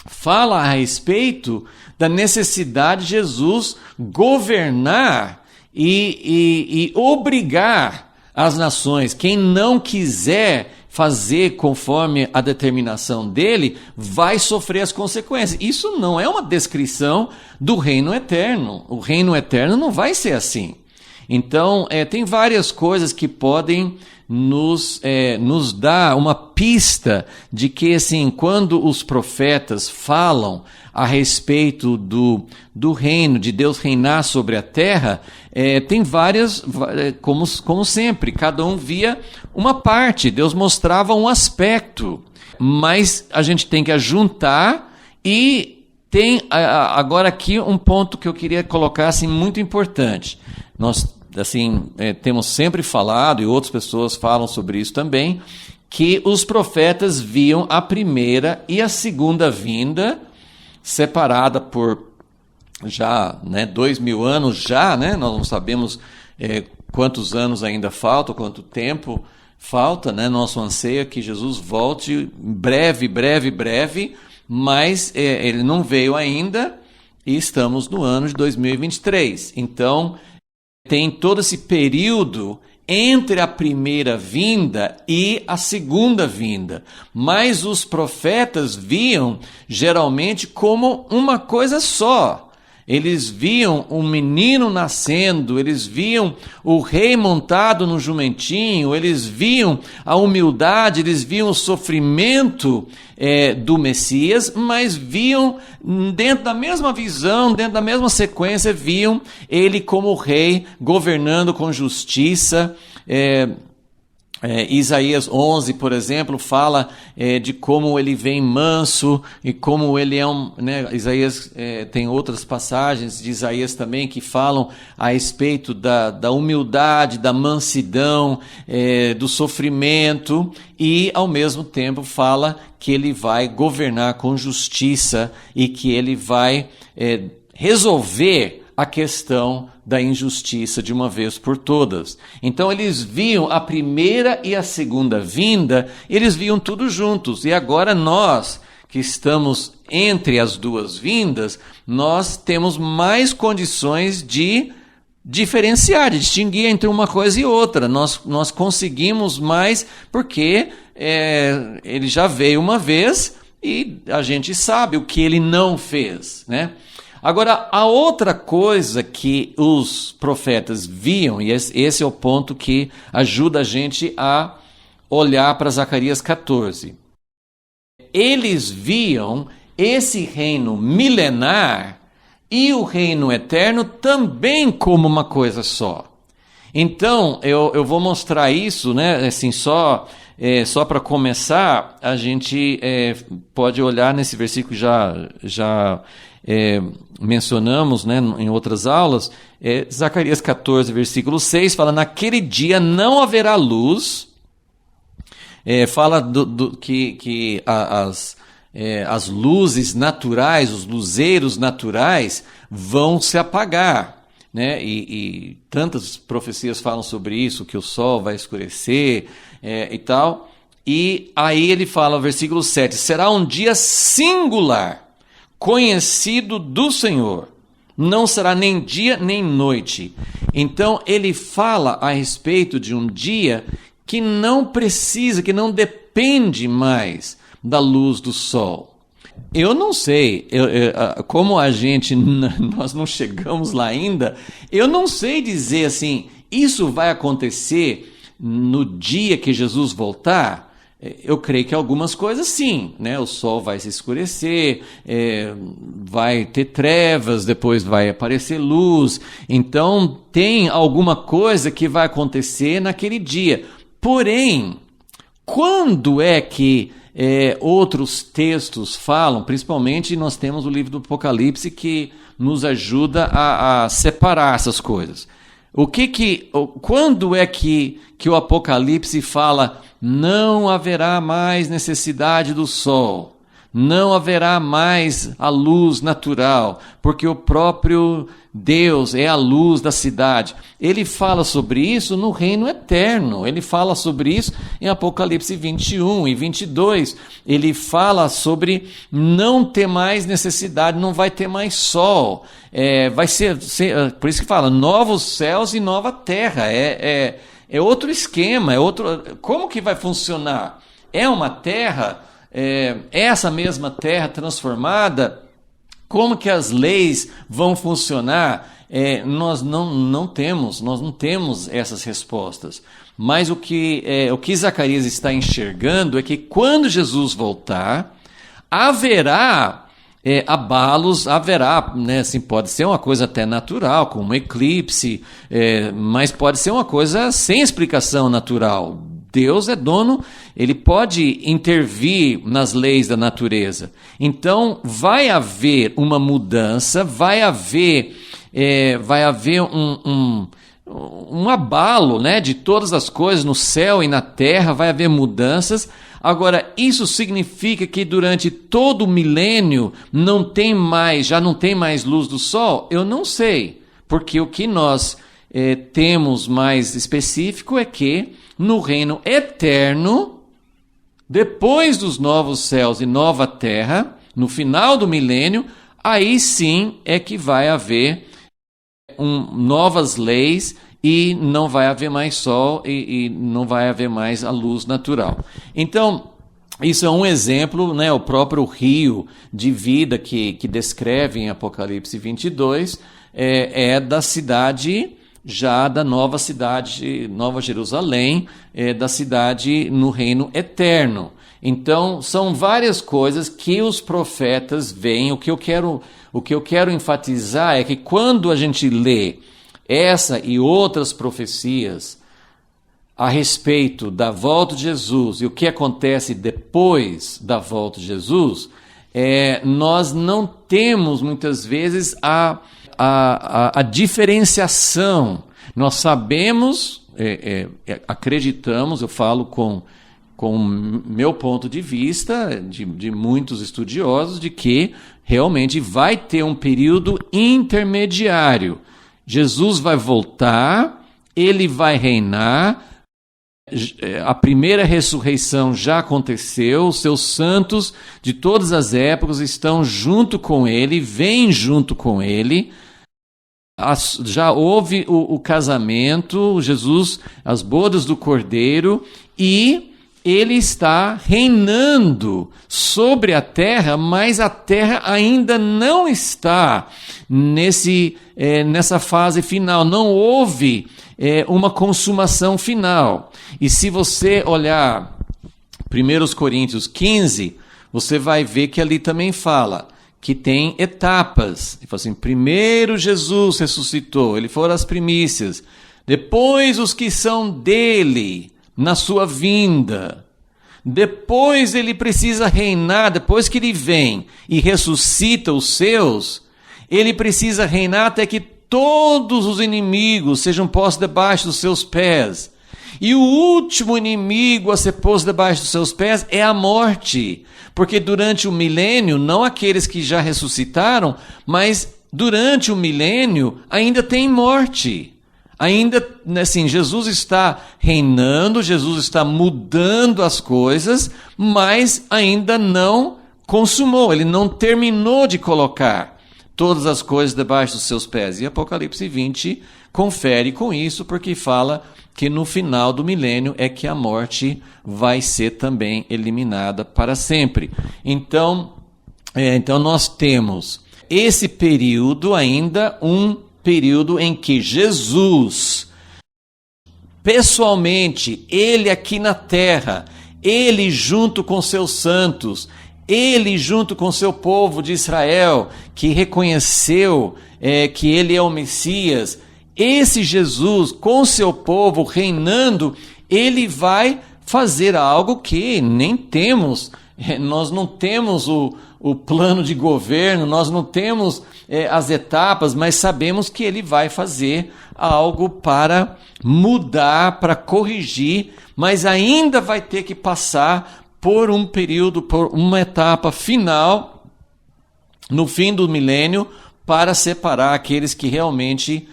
fala a respeito da necessidade de Jesus governar e obrigar as nações. Quem não quiser fazer conforme a determinação dele, vai sofrer as consequências. Isso não é uma descrição do reino eterno. O reino eterno não vai ser assim. Então, tem várias coisas que podem nos dar uma pista de que, assim, quando os profetas falam a respeito do reino, de Deus reinar sobre a terra, tem várias, como sempre, cada um via uma parte, Deus mostrava um aspecto, mas a gente tem que ajuntar. E tem agora aqui um ponto que eu queria colocar assim, muito importante. Nós temos sempre falado, e outras pessoas falam sobre isso também, que os profetas viam a primeira e a segunda vinda separada por já 2.000 anos, nós não sabemos quantos anos ainda faltam, quanto tempo falta, nosso anseio é que Jesus volte breve, mas ele não veio ainda e estamos no ano de 2023. Então, tem todo esse período entre a primeira vinda e a segunda vinda. Mas os profetas viam geralmente como uma coisa só. Eles viam um menino nascendo, eles viam o rei montado no jumentinho, eles viam a humildade, eles viam o sofrimento do Messias, mas viam, dentro da mesma visão, dentro da mesma sequência, viam ele como rei, governando com justiça. Isaías 11, por exemplo, fala de como ele vem manso e como ele é Isaías tem outras passagens de Isaías também que falam a respeito da humildade, da mansidão, do sofrimento, e ao mesmo tempo fala que ele vai governar com justiça e que ele vai resolver a questão da injustiça de uma vez por todas. Então eles viam a primeira e a segunda vinda, eles viam tudo juntos. E agora nós, que estamos entre as duas vindas, nós temos mais condições de diferenciar, de distinguir entre uma coisa e outra. Nós conseguimos mais porque ele já veio uma vez e a gente sabe o que ele não fez, Agora, a outra coisa que os profetas viam, e esse é o ponto que ajuda a gente a olhar para Zacarias 14. Eles viam esse reino milenar e o reino eterno também como uma coisa só. Então, eu vou mostrar isso, assim, só para começar, a gente pode olhar nesse versículo que já mencionamos em outras aulas, Zacarias 14, versículo 6, fala: naquele dia não haverá luz, fala que as luzes naturais, os luzeiros naturais vão se apagar. E tantas profecias falam sobre isso, que o sol vai escurecer e tal. E aí ele fala, versículo 7, será um dia singular, conhecido do Senhor, não será nem dia nem noite. Então ele fala a respeito de um dia que não precisa, que não depende mais da luz do sol. Eu não sei, como nós não chegamos lá ainda, eu não sei dizer assim, isso vai acontecer no dia que Jesus voltar. Eu creio que algumas coisas sim, o sol vai se escurecer, vai ter trevas, depois vai aparecer luz, então tem alguma coisa que vai acontecer naquele dia. Porém, quando é que outros textos falam, principalmente nós temos o livro do Apocalipse que nos ajuda a separar essas coisas. Quando é que o Apocalipse fala não haverá mais necessidade do sol, não haverá mais a luz natural, porque o próprio Deus é a luz da cidade? Ele fala sobre isso no reino eterno, ele fala sobre isso em Apocalipse 21 e 22, ele fala sobre não ter mais necessidade, não vai ter mais sol, vai ser, por isso que fala, novos céus e nova terra, é outro esquema, como que vai funcionar? É uma terra, essa mesma terra transformada Como que as leis vão funcionar? Nós não temos essas respostas. Mas o que Zacarias está enxergando é que quando Jesus voltar, haverá abalos, haverá, né, assim, pode ser uma coisa até natural, como um eclipse, mas pode ser uma coisa sem explicação natural. Deus é dono, ele pode intervir nas leis da natureza. Então, vai haver uma mudança, vai haver um abalo, né, de todas as coisas no céu e na terra, vai haver mudanças. Agora, isso significa que durante todo o milênio já não tem mais luz do sol? Eu não sei, porque o que nós temos mais específico é que no reino eterno, depois dos novos céus e nova terra, no final do milênio, aí sim é que vai haver novas leis e não vai haver mais sol e não vai haver mais a luz natural. Então, isso é um exemplo, né? O próprio rio de vida que descreve em Apocalipse 22 é da cidade, já da nova cidade, Nova Jerusalém, da cidade no reino eterno. Então, são várias coisas que os profetas veem. O que eu quero enfatizar é que quando a gente lê essa e outras profecias a respeito da volta de Jesus e o que acontece depois da volta de Jesus, nós não temos muitas vezes a diferenciação. Nós sabemos, acreditamos, eu falo com meu ponto de vista, de muitos estudiosos, de que realmente vai ter um período intermediário. Jesus vai voltar, ele vai reinar, a primeira ressurreição já aconteceu, os seus santos de todas as épocas estão junto com ele, vêm junto com ele. Já houve o casamento, Jesus, as bodas do Cordeiro, e ele está reinando sobre a terra, mas a terra ainda não está nessa fase final. Não houve uma consumação final. E se você olhar 1 Coríntios 15, você vai ver que ali também fala que tem etapas. Ele fala assim, primeiro Jesus ressuscitou, ele foi as primícias. Depois os que são dele, na sua vinda. Depois ele precisa reinar, depois que ele vem e ressuscita os seus, ele precisa reinar até que todos os inimigos sejam postos debaixo dos seus pés. E o último inimigo a ser posto debaixo dos seus pés é a morte. Porque durante o milênio, não aqueles que já ressuscitaram, mas durante o milênio ainda tem morte. Ainda, assim, Jesus está reinando, Jesus está mudando as coisas, mas ainda não consumou, ele não terminou de colocar todas as coisas debaixo dos seus pés. E Apocalipse 20 confere com isso, porque fala que no final do milênio é que a morte vai ser também eliminada para sempre. Então nós temos esse período ainda, um período em que Jesus, pessoalmente, ele aqui na terra, ele junto com seus santos, ele junto com seu povo de Israel, que reconheceu que ele é o Messias, esse Jesus com seu povo reinando, ele vai fazer algo que nem temos. Nós não temos o plano de governo, nós não temos as etapas, mas sabemos que ele vai fazer algo para mudar, para corrigir, mas ainda vai ter que passar por um período, por uma etapa final, no fim do milênio, para separar aqueles que realmente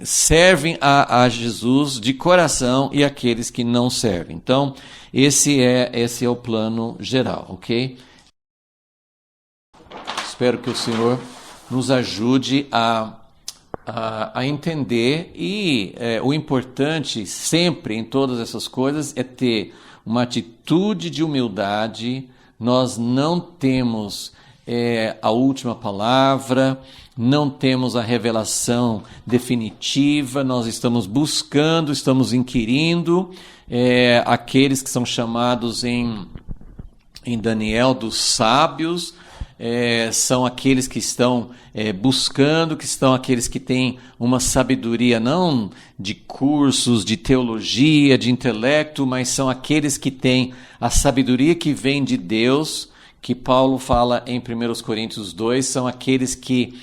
servem a Jesus de coração e aqueles que não servem. Então, esse é o plano geral, ok? Espero que o Senhor nos ajude a entender e o importante sempre em todas essas coisas é ter uma atitude de humildade. Nós não temos a última palavra, não temos a revelação definitiva, nós estamos buscando, estamos inquirindo, aqueles que são chamados em Daniel dos sábios, são aqueles que estão buscando, que estão aqueles que têm uma sabedoria não de cursos, de teologia, de intelecto, mas são aqueles que têm a sabedoria que vem de Deus, que Paulo fala em 1 Coríntios 2, são aqueles que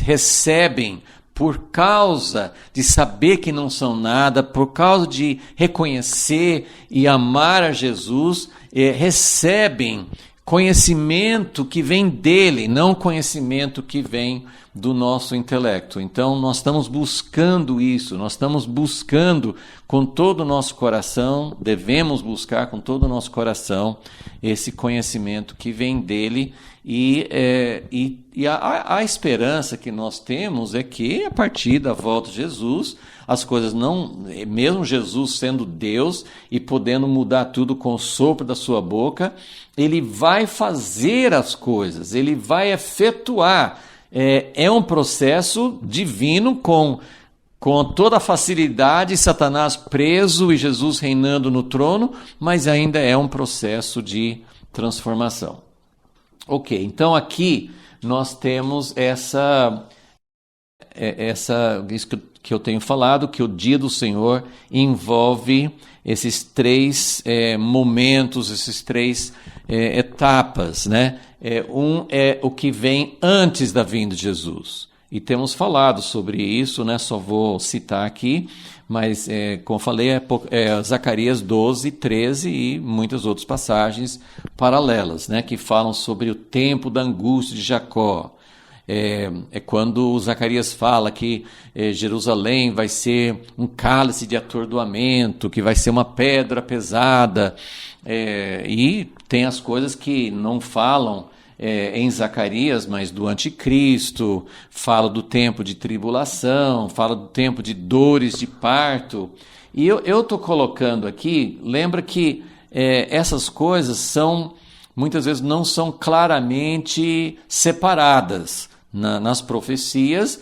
recebem por causa de saber que não são nada, por causa de reconhecer e amar a Jesus, recebem conhecimento que vem dele, não conhecimento que vem do nosso intelecto. Então, nós estamos buscando isso, nós estamos buscando com todo o nosso coração, devemos buscar com todo o nosso coração esse conhecimento que vem dele, e a esperança que nós temos é que, a partir da volta de Jesus, as coisas não, mesmo Jesus sendo Deus e podendo mudar tudo com o sopro da sua boca, ele vai fazer as coisas, ele vai efetuar. É um processo divino com toda a facilidade, Satanás preso e Jesus reinando no trono, mas ainda é um processo de transformação. Ok, então aqui nós temos isso que eu tenho falado, que o dia do Senhor envolve esses três momentos, esses três etapas, né? Um é o que vem antes da vinda de Jesus. E temos falado sobre isso, né? Só vou citar aqui, mas, como falei, Zacarias 12, 13 e muitas outras passagens paralelas, né? Que falam sobre o tempo da angústia de Jacó. É quando Zacarias fala que Jerusalém vai ser um cálice de atordoamento, que vai ser uma pedra pesada, e tem as coisas que não falam em Zacarias, mas do anticristo, fala do tempo de tribulação, fala do tempo de dores de parto. E eu estou colocando aqui, lembra que essas coisas muitas vezes não são claramente separadas nas profecias,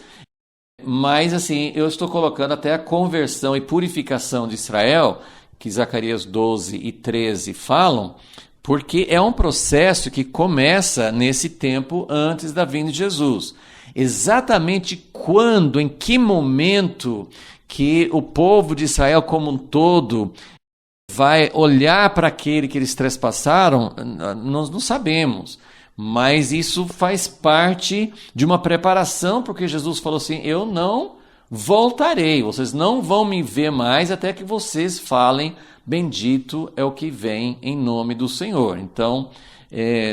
mas assim, eu estou colocando até a conversão e purificação de Israel, que Zacarias 12 e 13 falam, porque é um processo que começa nesse tempo antes da vinda de Jesus. Exatamente quando, em que momento que o povo de Israel como um todo vai olhar para aquele que eles trespassaram, nós não sabemos. Mas isso faz parte de uma preparação, porque Jesus falou assim, eu não voltarei, vocês não vão me ver mais até que vocês falem, bendito é o que vem em nome do Senhor. Então,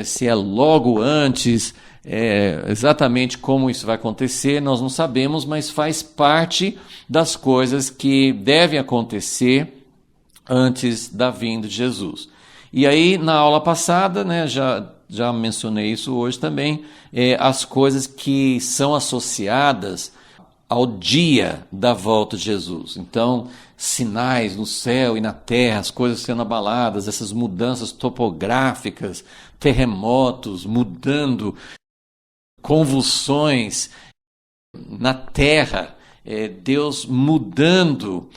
se é logo antes, exatamente como isso vai acontecer, nós não sabemos, mas faz parte das coisas que devem acontecer antes da vinda de Jesus. E aí, na aula passada, né, já mencionei isso hoje também, as coisas que são associadas ao dia da volta de Jesus. Então, sinais no céu e na terra, as coisas sendo abaladas, essas mudanças topográficas, terremotos mudando, convulsões na terra, Deus mudando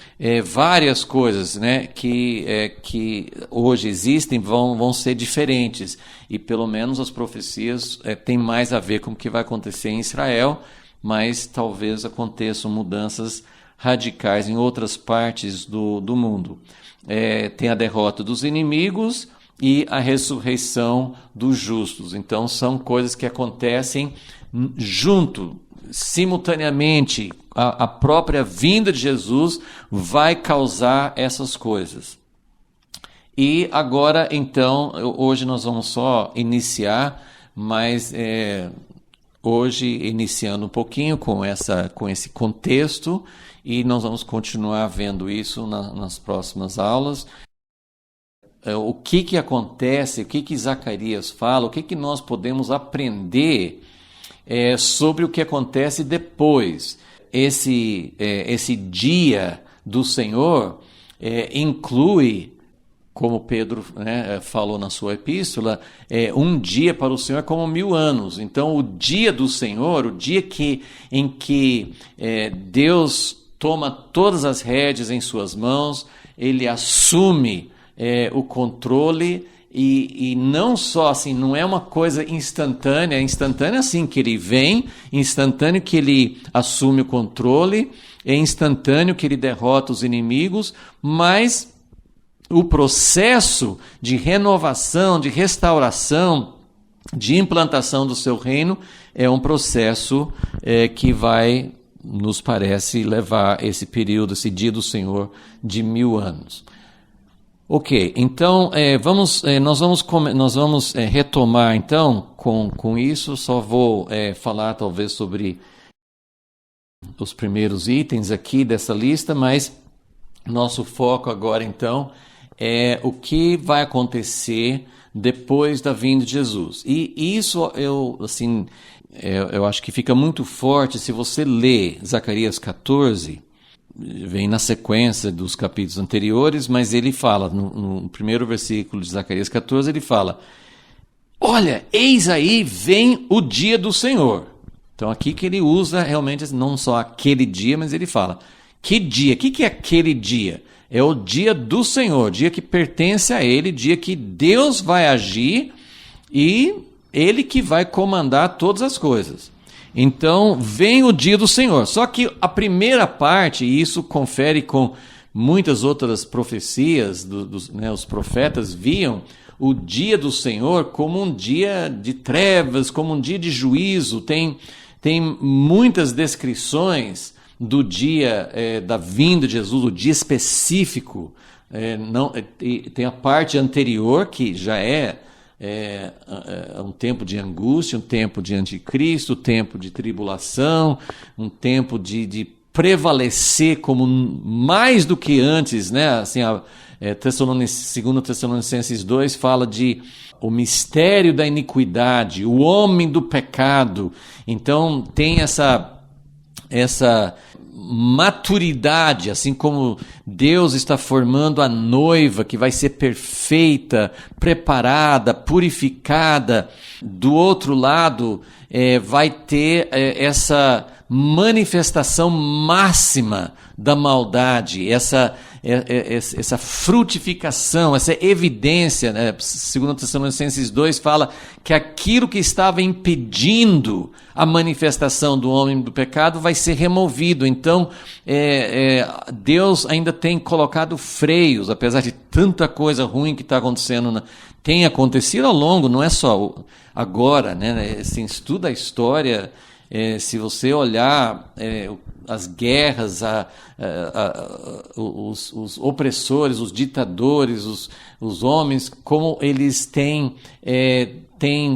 várias coisas, né, que hoje existem vão ser diferentes. E pelo menos as profecias têm mais a ver com o que vai acontecer em Israel, mas talvez aconteçam mudanças radicais em outras partes do mundo. Tem a derrota dos inimigos e a ressurreição dos justos. Então são coisas que acontecem junto, simultaneamente. A própria vinda de Jesus vai causar essas coisas. E agora, então, hoje nós vamos só iniciar, mas hoje iniciando um pouquinho com esse contexto, e nós vamos continuar vendo isso nas próximas aulas. O que acontece, o que Zacarias fala, o que nós podemos aprender sobre o que acontece depois. Esse dia do Senhor inclui como Pedro, né, falou na sua epístola, um dia para o Senhor é como 1000 anos. Então, o dia do Senhor, o dia em que Deus toma todas as rédeas em suas mãos, ele assume o controle, e não só assim, não é uma coisa instantânea, assim que ele vem, instantâneo que ele assume o controle, é instantâneo que ele derrota os inimigos, mas o processo de renovação, de restauração, de implantação do seu reino é um processo que vai, nos parece, levar esse período, esse dia do Senhor de 1000 anos. Ok, então nós vamos retomar então com isso. Só vou falar talvez sobre os primeiros itens aqui dessa lista, mas nosso foco agora então é o que vai acontecer depois da vinda de Jesus. E isso eu acho que fica muito forte se você lê Zacarias 14, vem na sequência dos capítulos anteriores, mas ele fala, no primeiro versículo de Zacarias 14, ele fala: olha, eis aí vem o dia do Senhor. Então aqui que ele usa realmente não só aquele dia, mas ele fala, que dia? O que é aquele dia? É o dia do Senhor, dia que pertence a Ele, dia que Deus vai agir e Ele que vai comandar todas as coisas. Então, vem o dia do Senhor. Só que a primeira parte, e isso confere com muitas outras profecias, os profetas viam o dia do Senhor como um dia de trevas, como um dia de juízo. Tem muitas descrições do dia da vinda de Jesus, o dia específico. Tem a parte anterior, que já é um tempo de angústia, um tempo de anticristo, um tempo de tribulação, um tempo de prevalecer como mais do que antes, né? Assim, 2 Tessalonicenses 2 fala de o mistério da iniquidade, o homem do pecado. Então tem essa maturidade, assim como Deus está formando a noiva que vai ser perfeita, preparada, purificada. Do outro lado, vai ter essa manifestação máxima da maldade, essa frutificação, essa evidência, né? 2 Tessalonicenses 2 fala que aquilo que estava impedindo a manifestação do homem do pecado vai ser removido. Então, Deus ainda tem colocado freios, apesar de tanta coisa ruim que está acontecendo, tem acontecido ao longo, não é só agora, né? Assim, estuda a história. Se você olhar as guerras, os opressores, os ditadores, os homens, como eles têm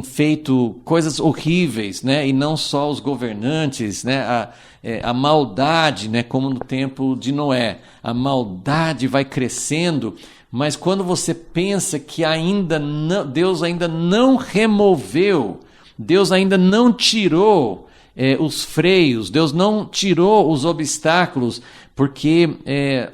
feito coisas horríveis, né? E não só os governantes, né? A maldade, né? Como no tempo de Noé, a maldade vai crescendo, mas quando você pensa que Deus ainda não removeu, Deus ainda não tirou os freios, Deus não tirou os obstáculos, porque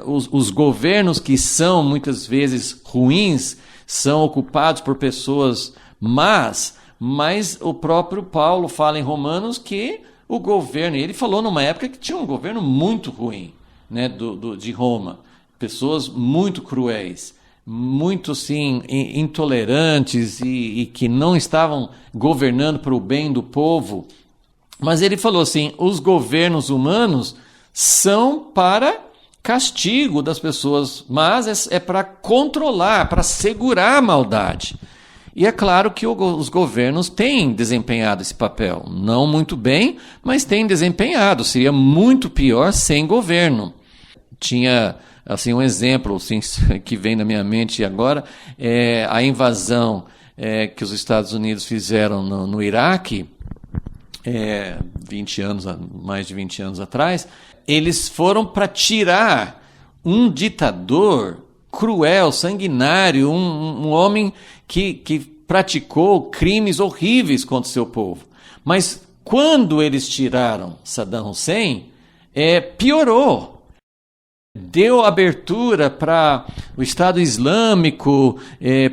os governos que são muitas vezes ruins são ocupados por pessoas más, mas o próprio Paulo fala em Romanos que o governo, ele falou numa época que tinha um governo muito ruim, né, de Roma, pessoas muito cruéis, muito assim, intolerantes e que não estavam governando para o bem do povo. Mas ele falou assim, os governos humanos são para castigo das pessoas, mas é para controlar, para segurar a maldade. E é claro que os governos têm desempenhado esse papel. Não muito bem, mas têm desempenhado. Seria muito pior sem governo. Tinha assim, um exemplo assim, que vem na minha mente agora, a invasão que os Estados Unidos fizeram no Iraque, 20 anos, mais de 20 anos atrás, eles foram para tirar um ditador cruel, sanguinário, um homem que praticou crimes horríveis contra o seu povo. Mas quando eles tiraram Saddam Hussein, piorou. deu abertura para o Estado Islâmico,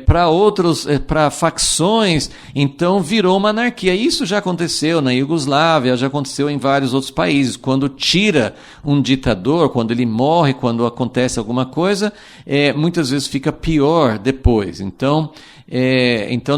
para facções, então virou uma anarquia. Isso já aconteceu na Iugoslávia, já aconteceu em vários outros países. Quando tira um ditador, quando ele morre, quando acontece alguma coisa, muitas vezes fica pior depois. Então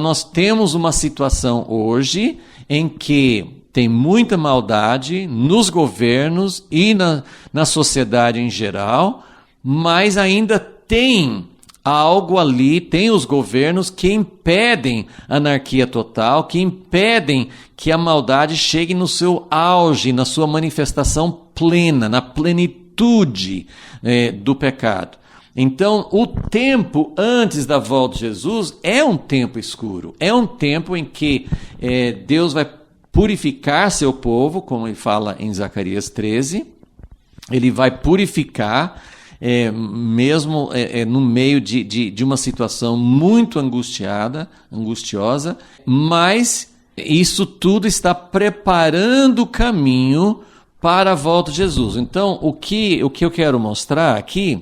nós temos uma situação hoje em que tem muita maldade nos governos e na sociedade em geral, mas ainda tem algo ali, tem os governos que impedem a anarquia total, que impedem que a maldade chegue no seu auge, na sua manifestação plena, na plenitude do pecado. Então, o tempo antes da volta de Jesus é um tempo escuro, é um tempo em que Deus vai purificar seu povo, como ele fala em Zacarias 13, ele vai purificar, mesmo no meio de uma situação muito angustiosa, mas isso tudo está preparando o caminho para a volta de Jesus. Então, o que eu quero mostrar aqui,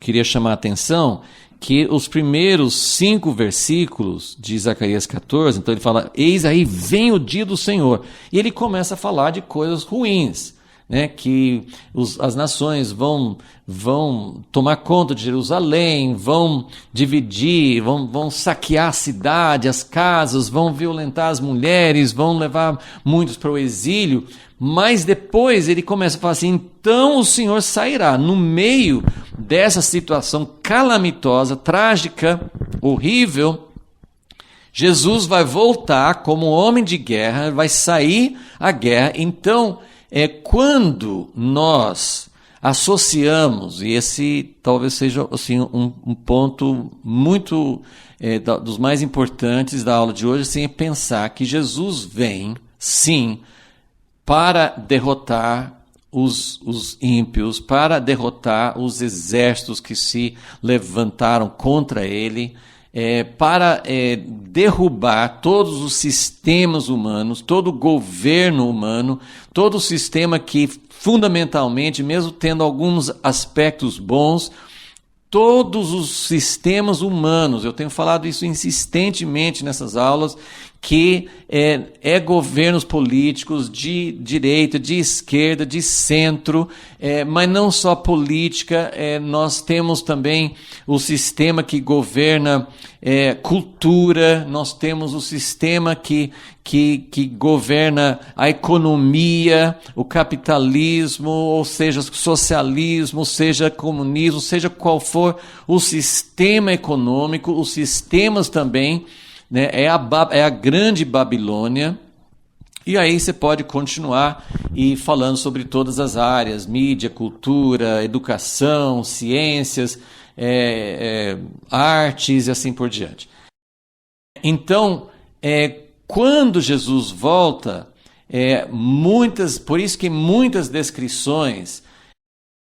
queria chamar a atenção, que os primeiros 5 versículos de Zacarias 14, então ele fala, eis aí vem o dia do Senhor. E ele começa a falar de coisas ruins, né? Que as nações vão tomar conta de Jerusalém, vão dividir, vão saquear a cidade, as casas, vão violentar as mulheres, vão levar muitos para o exílio. Mas depois ele começa a falar assim, então o Senhor sairá no meio dessa situação calamitosa, trágica, horrível. Jesus vai voltar como homem de guerra, vai sair à guerra. Então, quando nós associamos, e esse talvez seja assim, um ponto muito dos mais importantes da aula de hoje, assim, é pensar que Jesus vem, sim, para derrotar os ímpios, para derrotar os exércitos que se levantaram contra ele, para derrubar todos os sistemas humanos, todo o governo humano, todo o sistema que fundamentalmente, mesmo tendo alguns aspectos bons, todos os sistemas humanos, eu tenho falado isso insistentemente nessas aulas, que governos políticos de direita, de esquerda, de centro, mas não só política, nós temos também o sistema que governa cultura, nós temos o sistema que governa a economia, o capitalismo, ou seja, socialismo, seja comunismo, seja qual for o sistema econômico, os sistemas também, né, é a grande Babilônia. E aí você pode continuar e falando sobre todas as áreas, mídia, cultura, educação, ciências, artes e assim por diante. Então, quando Jesus volta, por isso que muitas descrições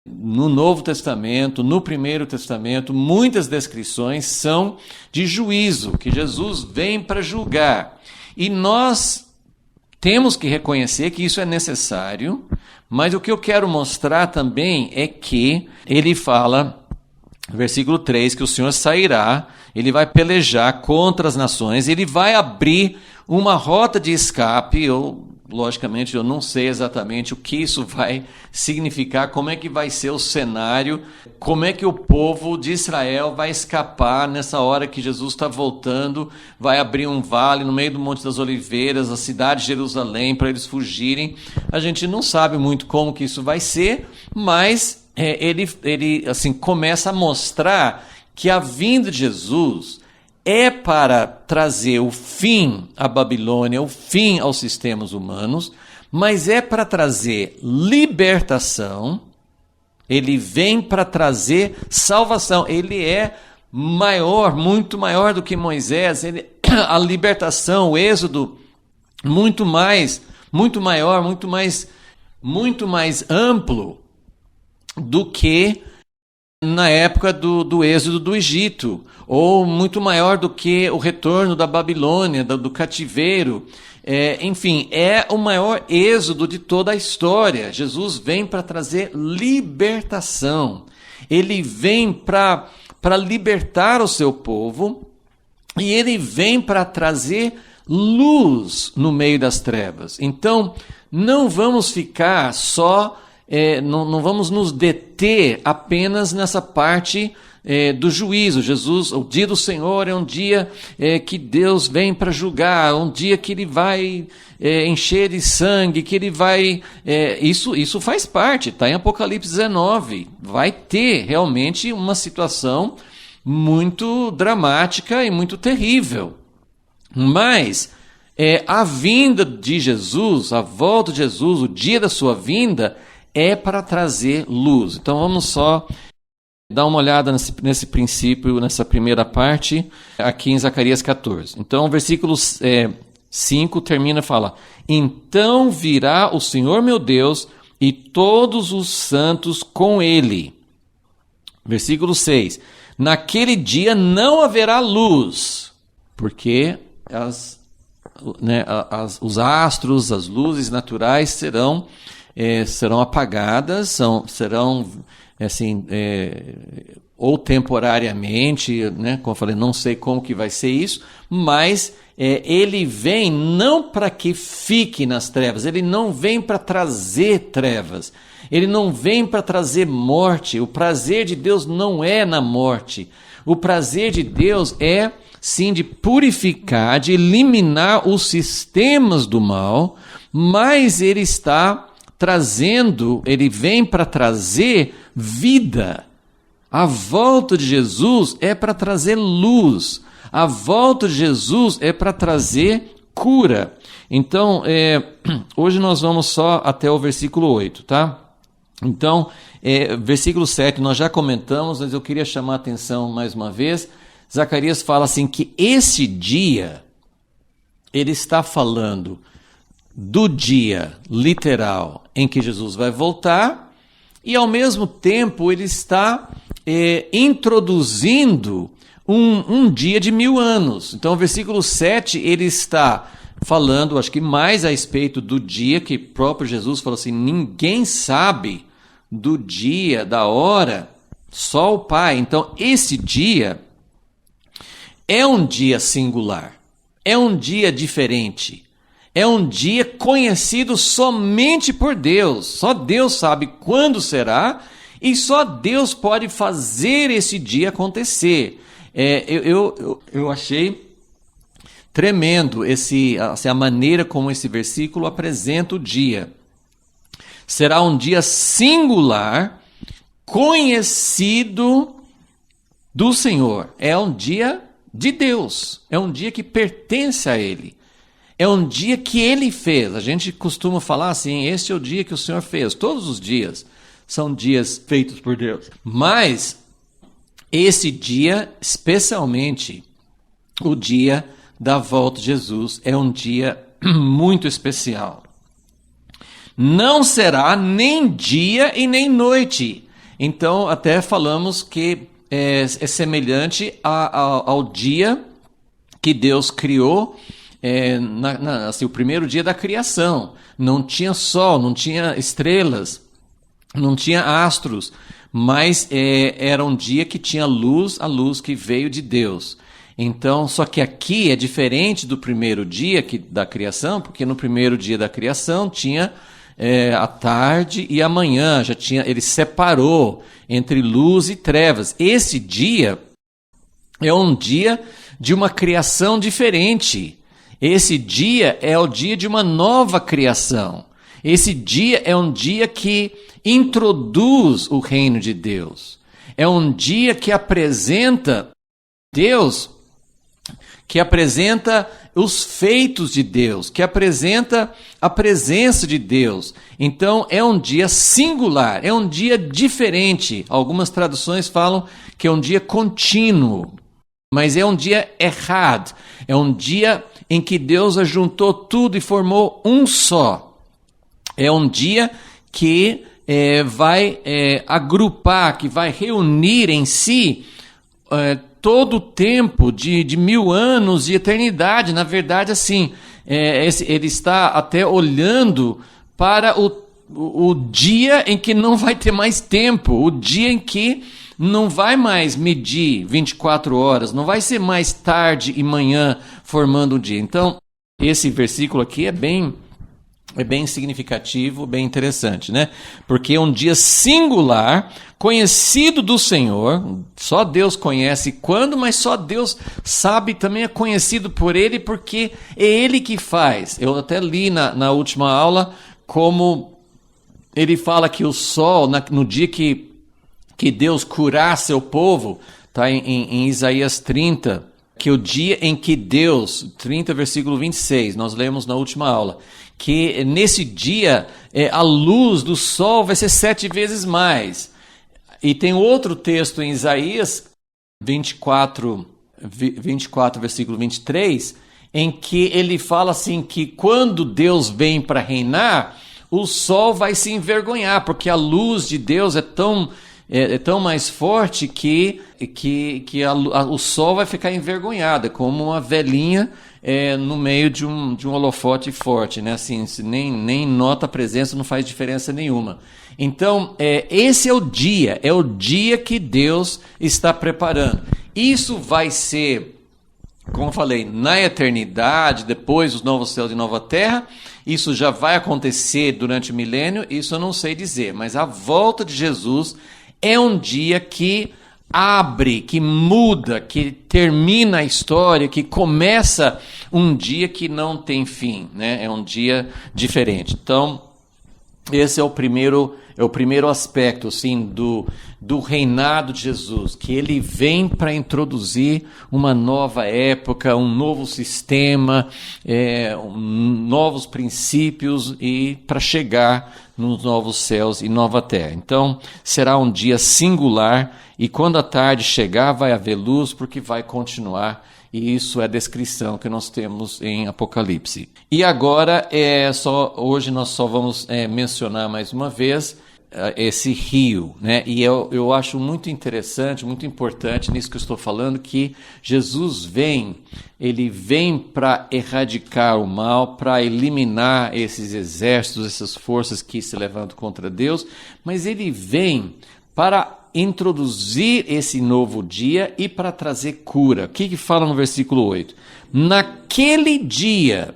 no Novo Testamento, no Primeiro Testamento, muitas descrições são de juízo, que Jesus vem para julgar. E nós temos que reconhecer que isso é necessário, mas o que eu quero mostrar também é que ele fala, versículo 3, que o Senhor sairá, ele vai pelejar contra as nações, ele vai abrir uma rota de escape. Logicamente, eu não sei exatamente o que isso vai significar, como é que vai ser o cenário, como é que o povo de Israel vai escapar nessa hora que Jesus está voltando, vai abrir um vale no meio do Monte das Oliveiras, a cidade de Jerusalém, para eles fugirem. A gente não sabe muito como que isso vai ser, mas ele assim, começa a mostrar que a vinda de Jesus é para trazer o fim à Babilônia, o fim aos sistemas humanos, mas é para trazer libertação. Ele vem para trazer salvação. Ele é maior, muito maior do que Moisés. A libertação, o êxodo, muito maior, muito mais amplo do que na época do êxodo do Egito, ou muito maior do que o retorno da Babilônia, do cativeiro. Enfim, é o maior êxodo de toda a história. Jesus vem para trazer libertação. ele vem para libertar o seu povo, e ele vem para trazer luz no meio das trevas. Então, não vamos ficar só, não vamos nos deter apenas nessa parte do juízo. O dia do Senhor é um dia que Deus vem para julgar, um dia que ele vai encher de sangue, que ele vai... Isso faz parte, está em Apocalipse 19. Vai ter realmente uma situação muito dramática e muito terrível. Mas a vinda de Jesus, a volta de Jesus, o dia da sua vinda, é para trazer luz. Então vamos só dar uma olhada nesse princípio, nessa primeira parte, aqui em Zacarias 14. Então, o versículo 5 termina e fala: então virá o Senhor meu Deus e todos os santos com ele. Versículo 6. Naquele dia não haverá luz, porque os astros, as luzes naturais serão apagadas, serão assim, ou temporariamente, né? Como eu falei, não sei como que vai ser isso, mas ele vem não para que fique nas trevas, ele não vem para trazer trevas, ele não vem para trazer morte. O prazer de Deus não é na morte, o prazer de Deus é sim de purificar, de eliminar os sistemas do mal, mas ele está trazendo, ele vem para trazer vida. A volta de Jesus é para trazer luz. A volta de Jesus é para trazer cura. Então, hoje nós vamos só até o versículo 8, tá? Então, versículo 7 nós já comentamos, mas eu queria chamar a atenção mais uma vez. Zacarias fala assim que esse dia, ele está falando do dia literal em que Jesus vai voltar, e ao mesmo tempo ele está introduzindo um dia de 1000 anos. Então, o versículo 7, ele está falando, acho que mais a respeito do dia que o próprio Jesus falou assim: ninguém sabe do dia, da hora, só o Pai. Então, esse dia é um dia singular, é um dia diferente, é um dia conhecido somente por Deus. Só Deus sabe quando será e só Deus pode fazer esse dia acontecer. Eu achei tremendo a maneira como esse versículo apresenta o dia. Será um dia singular, conhecido do Senhor. É um dia de Deus, é um dia que pertence a Ele. É um dia que Ele fez. A gente costuma falar assim: este é o dia que o Senhor fez. Todos os dias são dias feitos por Deus. Mas esse dia, especialmente o dia da volta de Jesus, é um dia muito especial. Não será nem dia e nem noite. Então, até falamos que é semelhante ao dia que Deus criou, assim, o primeiro dia da criação. Não tinha sol, não tinha estrelas, não tinha astros, mas era um dia que tinha luz, a luz que veio de Deus. Então, só que aqui é diferente do primeiro dia da criação, porque no primeiro dia da criação tinha a tarde e a manhã, ele separou entre luz e trevas. Esse dia é um dia de uma criação diferente. Esse dia é o dia de uma nova criação. Esse dia é um dia que introduz o reino de Deus. É um dia que apresenta Deus, que apresenta os feitos de Deus, que apresenta a presença de Deus. Então, é um dia singular, é um dia diferente. Algumas traduções falam que é um dia contínuo, mas é um dia errado. É um dia em que Deus ajuntou tudo e formou um só. É um dia que vai agrupar, que vai reunir em si todo o tempo de 1000 anos de eternidade. Na verdade, assim, ele está até olhando para o dia em que não vai ter mais tempo, o dia em que não vai mais medir 24 horas, não vai ser mais tarde e manhã formando o dia. Então, esse versículo aqui é bem significativo, bem interessante, né? Porque é um dia singular, conhecido do Senhor, só Deus conhece quando, mas só Deus sabe, também é conhecido por Ele, porque é Ele que faz. Eu até li na última aula como ele fala que o sol, no dia que Deus curar seu povo, está em Isaías 30, que o dia em que Deus, 30 versículo 26, nós lemos na última aula, que nesse dia a luz do sol vai ser 7 vezes mais. E tem outro texto em Isaías 24 versículo 23, em que ele fala assim que quando Deus vem para reinar, o sol vai se envergonhar, porque a luz de Deus é tão mais forte que o sol vai ficar envergonhado, é como uma velhinha no meio de um holofote forte, né? Assim, se nem nota a presença, não faz diferença nenhuma. Então, esse é o dia que Deus está preparando. Isso vai ser, como eu falei, na eternidade, depois dos novos céus e nova terra. Isso já vai acontecer durante o milênio, isso eu não sei dizer, mas a volta de Jesus é um dia que abre, que muda, que termina a história, que começa um dia que não tem fim, né? É um dia diferente. Então, esse é o primeiro aspecto, assim, do reinado de Jesus, que ele vem para introduzir uma nova época, um novo sistema, novos princípios e para chegar nos novos céus e nova terra. Então, será um dia singular e quando a tarde chegar vai haver luz porque vai continuar. E isso é a descrição que nós temos em Apocalipse. E agora, hoje nós só vamos mencionar mais uma vez esse rio, né? E eu acho muito interessante, muito importante nisso que eu estou falando, que Jesus ele vem para erradicar o mal, para eliminar esses exércitos, essas forças que se levantam contra Deus, mas ele vem para introduzir esse novo dia e para trazer cura. O que fala no versículo 8? Naquele dia,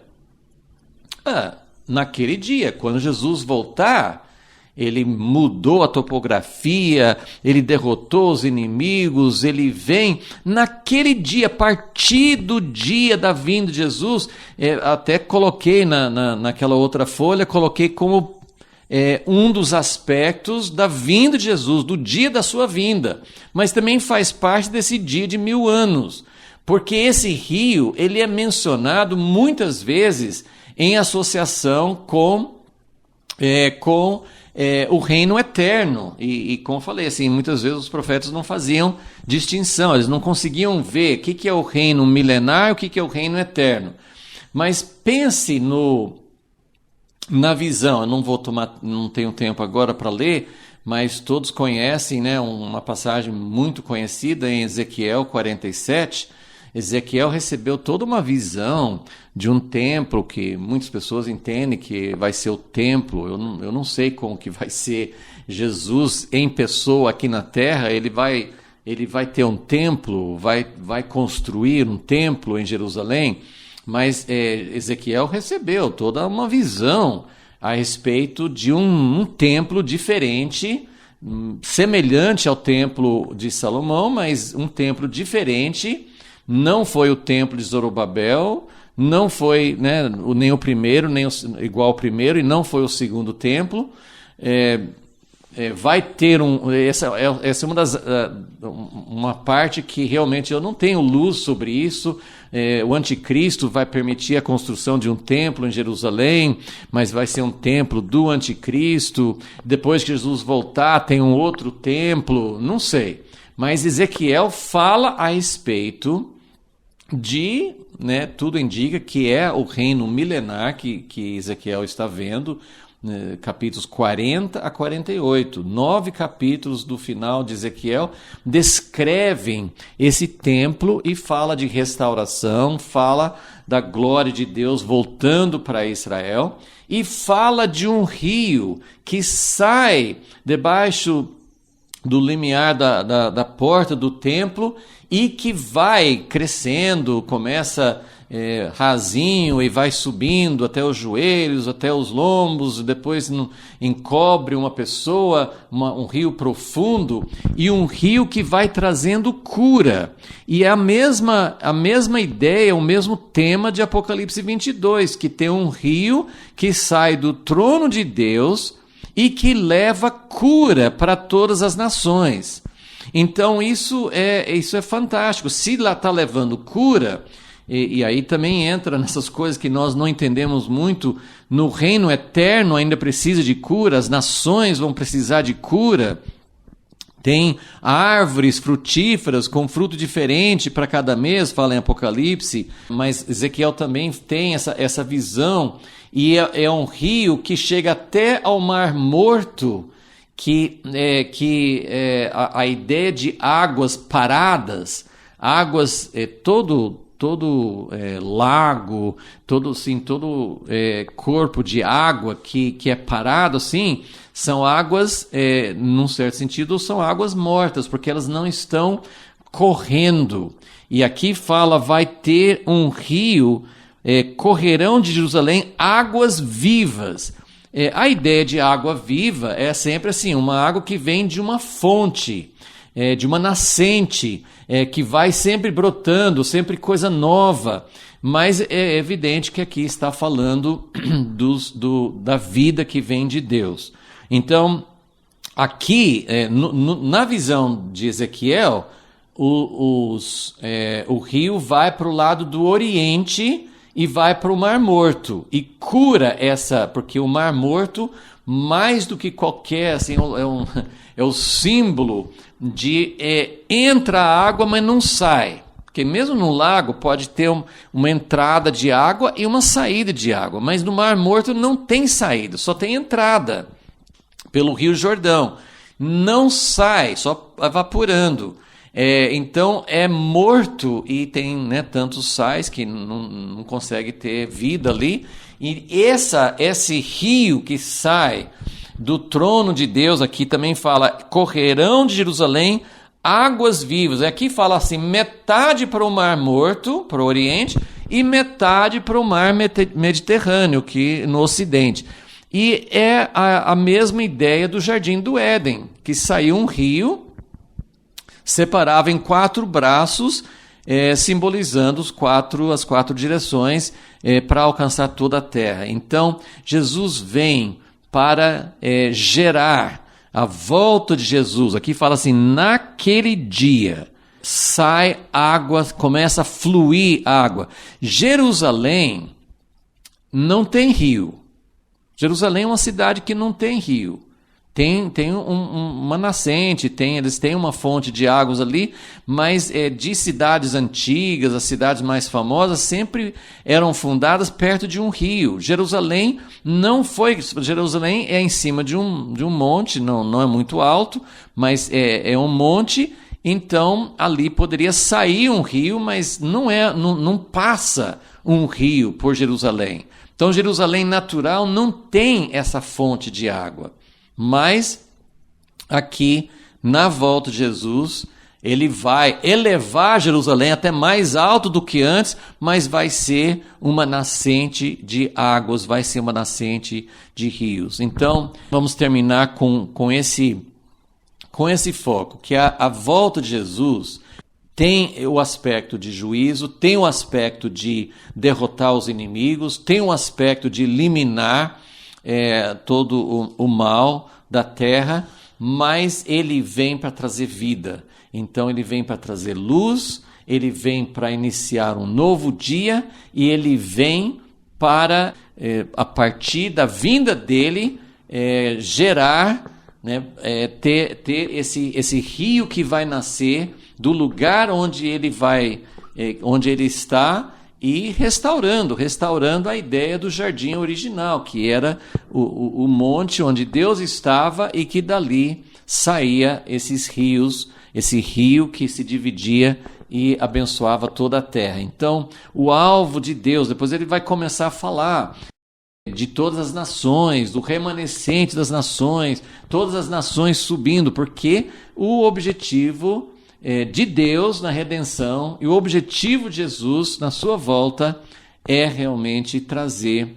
quando Jesus voltar, ele mudou a topografia, ele derrotou os inimigos, ele vem naquele dia, a partir do dia da vinda de Jesus, até coloquei naquela outra folha, coloquei como um dos aspectos da vinda de Jesus, do dia da sua vinda, mas também faz parte desse dia de 1000 anos, porque esse rio ele é mencionado muitas vezes em associação com o reino eterno, e como eu falei, assim, muitas vezes os profetas não faziam distinção, eles não conseguiam ver o que é o reino milenar e o que é o reino eterno, mas pense na visão. Eu não tenho tempo agora para ler, mas todos conhecem, né, uma passagem muito conhecida em Ezequiel 47. Ezequiel recebeu toda uma visão de um templo que muitas pessoas entendem que vai ser o templo. Eu não sei como que vai ser Jesus em pessoa aqui na terra. Ele vai ter um templo, vai construir um templo em Jerusalém. Mas Ezequiel recebeu toda uma visão a respeito de um templo diferente, semelhante ao templo de Salomão, mas um templo diferente. Não foi o templo de Zorobabel, não foi, né, nem o primeiro, nem igual ao primeiro, e não foi o segundo templo. Vai ter essa é uma parte que realmente eu não tenho luz sobre isso. O anticristo vai permitir a construção de um templo em Jerusalém, mas vai ser um templo do anticristo. Depois que Jesus voltar, tem um outro templo, não sei. Mas Ezequiel fala a respeito de, né, tudo indica que é o reino milenar que Ezequiel está vendo, capítulos 40 a 48. 9 capítulos do final de Ezequiel descrevem esse templo e fala de restauração, fala da glória de Deus voltando para Israel e fala de um rio que sai debaixo do limiar da porta do templo e que vai crescendo, começa rasinho e vai subindo até os joelhos, até os lombos, depois encobre uma pessoa, um rio profundo, e um rio que vai trazendo cura. E é a mesma ideia, o mesmo tema de Apocalipse 22, que tem um rio que sai do trono de Deus e que leva cura para todas as nações. Então isso é fantástico. Se lá está levando cura, e aí também entra nessas coisas que nós não entendemos muito, no reino eterno ainda precisa de cura, as nações vão precisar de cura. Tem árvores frutíferas com fruto diferente para cada mês, fala em Apocalipse, mas Ezequiel também tem essa visão, e é um rio que chega até ao Mar Morto, a ideia de águas paradas, águas, todo lago, todo corpo de água que é parado assim, são águas, num certo sentido, são águas mortas, porque elas não estão correndo. E aqui fala, vai ter um rio, correrão de Jerusalém águas vivas. A ideia de água viva é sempre assim, uma água que vem de uma fonte, de uma nascente, que vai sempre brotando, sempre coisa nova. Mas é evidente que aqui está falando da vida que vem de Deus. Então, aqui, na visão de Ezequiel, o rio vai para o lado do Oriente e vai para o Mar Morto e cura porque o Mar Morto, mais do que qualquer, assim, é o símbolo de entra a água, mas não sai. Porque mesmo no lago pode ter uma entrada de água e uma saída de água, mas no Mar Morto não tem saída, só tem entrada pelo Rio Jordão. Não sai, só evaporando. Então é morto e tem tantos sais que não consegue ter vida ali. E esse rio que sai do trono de Deus, aqui também fala, correrão de Jerusalém águas vivas. Aqui fala assim, metade para o Mar Morto, para o Oriente, e metade para o Mar Mediterrâneo, que no Ocidente. E é a mesma ideia do Jardim do Éden, que saiu um rio, separava em 4 braços, simbolizando as 4 direções para alcançar toda a terra. Então, Jesus vem para gerar a volta de Jesus. Aqui fala assim, naquele dia sai água, começa a fluir água. Jerusalém não tem rio. Jerusalém é uma cidade que não tem rio. Tem uma nascente, eles têm uma fonte de águas ali, mas de cidades antigas, as cidades mais famosas, sempre eram fundadas perto de um rio. Jerusalém não foi. Jerusalém é em cima de um monte, não é muito alto, mas é um monte, então ali poderia sair um rio, mas não passa um rio por Jerusalém. Então Jerusalém natural não tem essa fonte de água. Mas aqui, na volta de Jesus, ele vai elevar Jerusalém até mais alto do que antes, mas vai ser uma nascente de águas, vai ser uma nascente de rios. Então, vamos terminar com esse foco, que a volta de Jesus tem o aspecto de juízo, tem o aspecto de derrotar os inimigos, tem o aspecto de eliminar todo o mal da terra, mas ele vem para trazer vida. Então ele vem para trazer luz, ele vem para iniciar um novo dia e ele vem para, a partir da vinda dele, gerar, ter esse rio que vai nascer do lugar onde ele está e restaurando a ideia do jardim original, que era o monte onde Deus estava e que dali saía esses rios, esse rio que se dividia e abençoava toda a terra. Então, o alvo de Deus, depois ele vai começar a falar de todas as nações, do remanescente das nações, todas as nações subindo, porque o objetivo de Deus na redenção e o objetivo de Jesus na sua volta é realmente trazer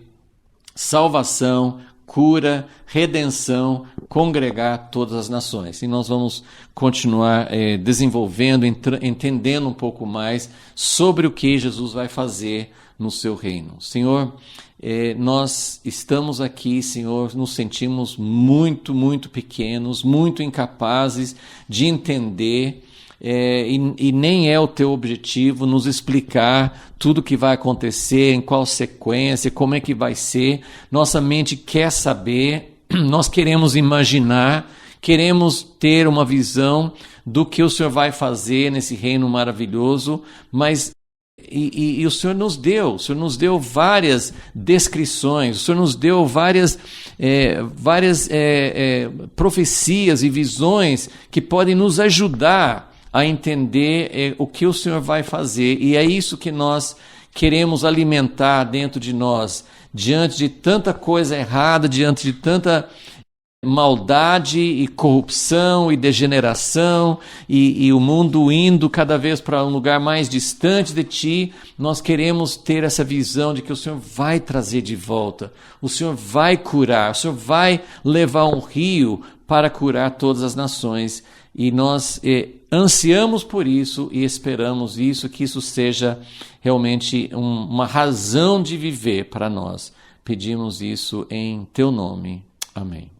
salvação, cura, redenção, congregar todas as nações. E nós vamos continuar desenvolvendo, entendendo um pouco mais sobre o que Jesus vai fazer no seu reino. Senhor, nós estamos aqui, Senhor, nos sentimos muito, muito pequenos, muito incapazes de entender, e nem é o teu objetivo nos explicar tudo o que vai acontecer, em qual sequência, como é que vai ser. Nossa mente quer saber, nós queremos imaginar, queremos ter uma visão do que o Senhor vai fazer nesse reino maravilhoso, mas E o Senhor nos deu várias descrições, o Senhor nos deu várias profecias e visões que podem nos ajudar a entender o que o Senhor vai fazer. E é isso que nós queremos alimentar dentro de nós, diante de tanta coisa errada, diante de tanta maldade e corrupção e degeneração e o mundo indo cada vez para um lugar mais distante de ti. Nós queremos ter essa visão de que o Senhor vai trazer de volta, o Senhor vai curar, o Senhor vai levar um rio para curar todas as nações, e nós ansiamos por isso e esperamos isso, que isso seja realmente uma razão de viver para nós. Pedimos isso em teu nome. Amém.